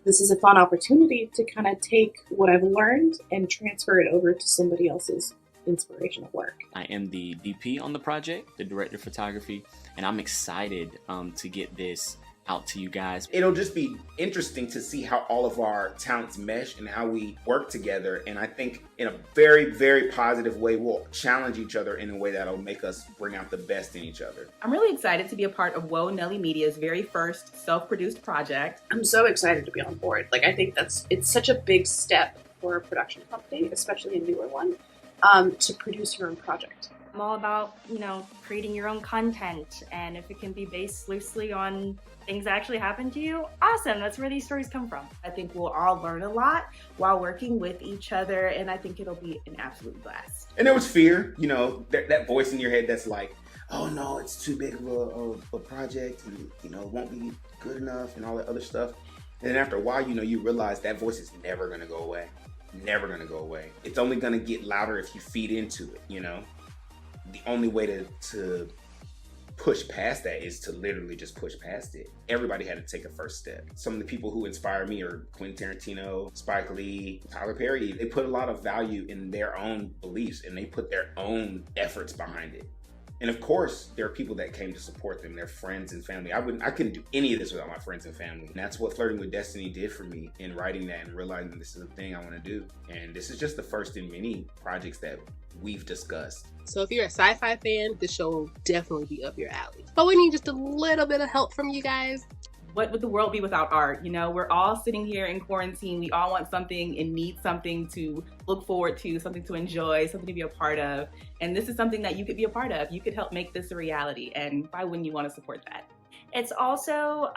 this is a fun opportunity to kind of take what I've learned and transfer it over to somebody else's inspirational work. I am the DP on the project, the director of photography, and I'm excited to get this out to you guys. It'll just be interesting to see how all of our talents mesh and how we work together. And I think in a very, very positive way, we'll challenge each other in a way that'll make us bring out the best in each other. I'm really excited to be a part of Woe Nelly Media's very first self-produced project. I'm so excited to be on board. Like, I think it's such a big step for a production company, especially a newer one, to produce your own project. I'm all about, creating your own content, and if it can be based loosely on things that actually happen to you, awesome. That's where these stories come from. I think we'll all learn a lot while working with each other, and I think it'll be an absolute blast. And there was fear, that voice in your head that's like, oh no, it's too big of a project, and it won't be good enough, and all that other stuff. And then after a while, you realize that voice is never gonna go away. Never gonna go away. It's only gonna get louder if you feed into it, The only way to push past that is to literally just push past it. Everybody had to take a first step. Some of the people who inspire me are Quentin Tarantino, Spike Lee, Tyler Perry. They put a lot of value in their own beliefs and they put their own efforts behind it. And of course, there are people that came to support them, their friends and family. I couldn't do any of this without my friends and family. And that's what Flirting with Destiny did for me in writing that and realizing this is a thing I want to do. And this is just the first in many projects that we've discussed. So if you're a sci-fi fan, this show will definitely be up your alley. But we need just a little bit of help from you guys. What would the world be without art? We're all sitting here in quarantine. We all want something and need something to look forward to, something to enjoy, something to be a part of. And this is something that you could be a part of. You could help make this a reality. And why wouldn't you want to support that? It's also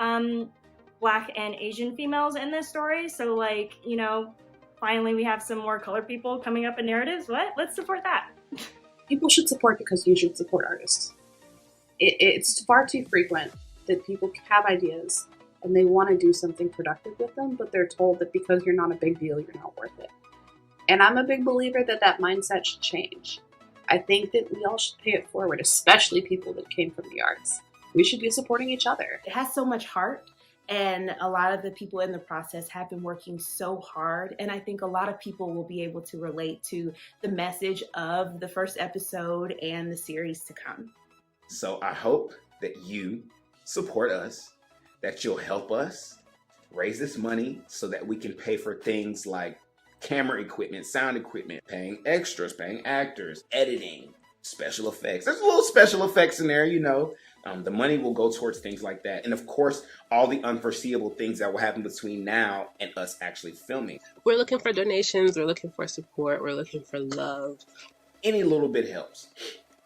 Black and Asian females in this story. So finally we have some more colored people coming up in narratives. Let's support that. People should support because you should support artists. It's far too frequent that people have ideas and they want to do something productive with them, but they're told that because you're not a big deal, you're not worth it. And I'm a big believer that mindset should change. I think that we all should pay it forward, especially people that came from the arts. We should be supporting each other. It has so much heart, and a lot of the people in the process have been working so hard, and I think a lot of people will be able to relate to the message of the first episode and the series to come. So I hope that you support us, that you'll help us raise this money so that we can pay for things like camera equipment, sound equipment, paying extras, paying actors, editing, special effects. There's a little special effects in there, The money will go towards things like that. And of course, all the unforeseeable things that will happen between now and us actually filming. We're looking for donations. We're looking for support. We're looking for love. Any little bit helps.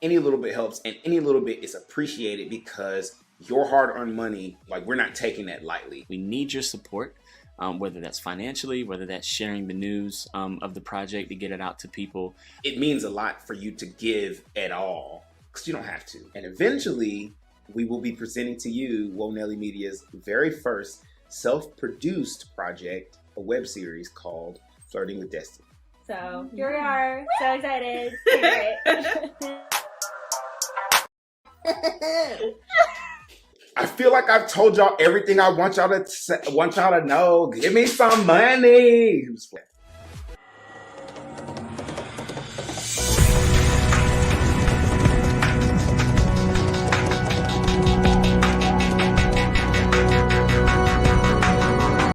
Any little bit helps, and any little bit is appreciated because your hard-earned money, we're not taking that lightly. We need your support, whether that's financially, whether that's sharing the news of the project to get it out to people. It means a lot for you to give at all, because you don't have to. And eventually, we will be presenting to you Woe Nelly Media's very first self-produced project, a web series called Flirting with Destiny. So here we are, so excited. I feel like I've told y'all everything I want y'all to know. Give me some money.